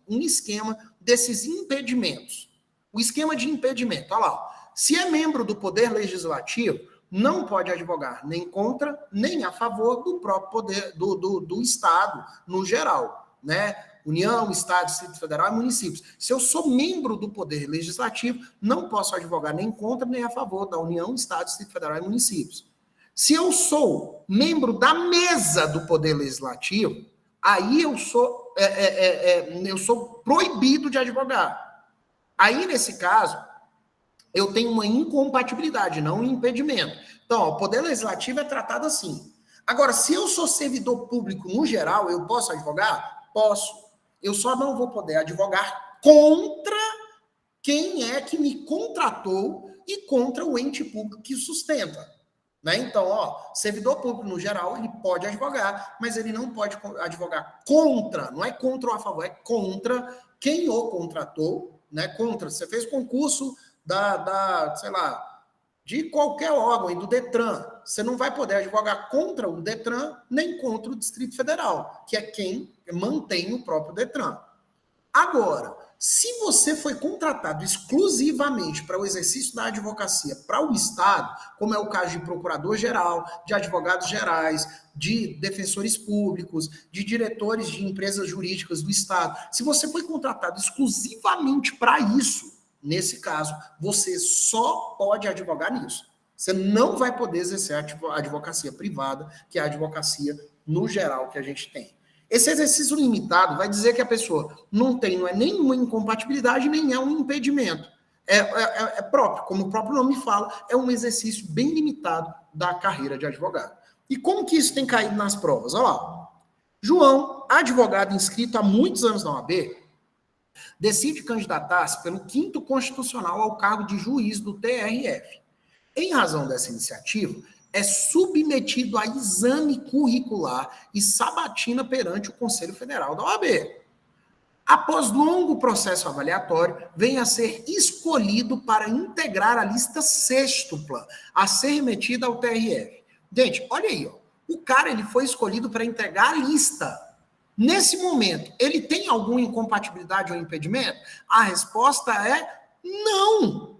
desses impedimentos. O esquema de impedimento, olha lá. Se é membro do Poder Legislativo, não pode advogar nem contra, nem a favor do próprio poder do Estado, no geral, né? União, Estado, Distrito Federal e municípios. Se eu sou membro do Poder Legislativo, não posso advogar nem contra, nem a favor da União, Estado, Distrito Federal e municípios. Se eu sou membro da mesa do Poder Legislativo, aí eu sou proibido de advogar. Aí, nesse caso, eu tenho uma incompatibilidade, não um impedimento. Então, o Poder Legislativo é tratado assim. Agora, se eu sou servidor público no geral, eu posso advogar? Posso. Eu só não vou poder advogar contra quem é que me contratou e contra o ente público que sustenta. Né? Então, servidor público no geral, ele pode advogar, mas ele não pode advogar contra, não é contra ou a favor, é contra quem o contratou, né? Contra, você fez concurso sei lá, de qualquer órgão, do Detran, você não vai poder advogar contra o Detran, nem contra o Distrito Federal, que é quem mantém o próprio Detran. Agora, se você foi contratado exclusivamente para o exercício da advocacia para o Estado, como é o caso de procurador-geral, de advogados gerais, de defensores públicos, de diretores de empresas jurídicas do Estado, se você foi contratado exclusivamente para isso, nesse caso, você só pode advogar nisso. Você não vai poder exercer a advocacia privada, que é a advocacia no geral que a gente tem. Esse exercício limitado vai dizer que a pessoa não é nenhuma incompatibilidade, nem é um impedimento. É próprio, como o próprio nome fala, é um exercício bem limitado da carreira de advogado. E como que isso tem caído nas provas? Olha lá. João, advogado inscrito há muitos anos na OAB, decide candidatar-se pelo 5º Constitucional ao cargo de juiz do TRF. Em razão dessa iniciativa, é submetido a exame curricular e sabatina perante o Conselho Federal da OAB. Após longo processo avaliatório, vem a ser escolhido para integrar a lista sextupla a ser remetida ao TRF. Gente, olha aí, ó. O cara ele foi escolhido para entregar a lista. Nesse momento, ele tem alguma incompatibilidade ou impedimento? A resposta é não.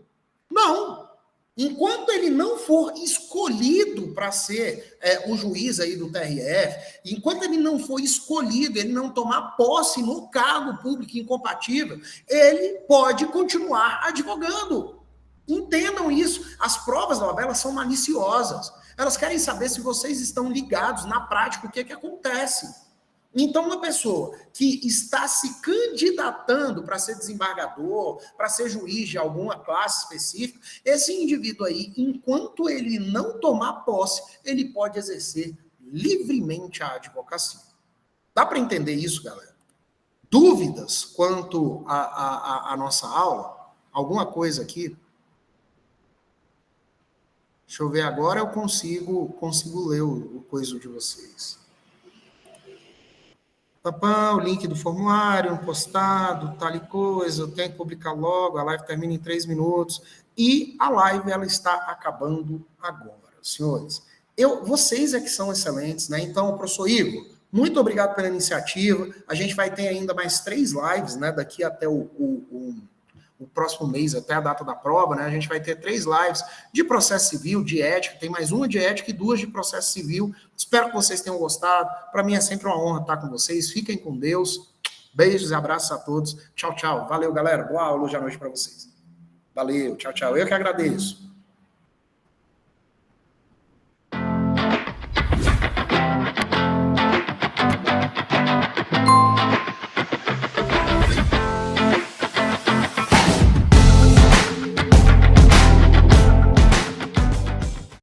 Não. Enquanto ele não for escolhido para ser o juiz aí do TRF, enquanto ele não for escolhido, ele não tomar posse no cargo público incompatível, ele pode continuar advogando. Entendam isso. As provas da OAB, elas são maliciosas. Elas querem saber se vocês estão ligados na prática, o que acontece. Então, uma pessoa que está se candidatando para ser desembargador, para ser juiz de alguma classe específica, esse indivíduo aí, enquanto ele não tomar posse, ele pode exercer livremente a advocacia. Dá para entender isso, galera? Dúvidas quanto à nossa aula? Alguma coisa aqui? Deixa eu ver agora, eu consigo ler o coisa de vocês. O link do formulário, postado, tal e coisa, eu tenho que publicar logo, a live termina em 3 minutos, e a live, ela está acabando agora, senhores. Vocês é que são excelentes, né? Então, professor Igor, muito obrigado pela iniciativa, a gente vai ter ainda mais 3 lives, né, daqui até o próximo mês, até a data da prova, né? A gente vai ter 3 lives de processo civil, de ética, tem mais uma de ética e 2 de processo civil. Espero que vocês tenham gostado. Para mim é sempre uma honra estar com vocês. Fiquem com Deus. Beijos e abraços a todos. Tchau, tchau. Valeu, galera. Boa aula hoje à noite para vocês. Valeu, tchau, tchau. Eu que agradeço.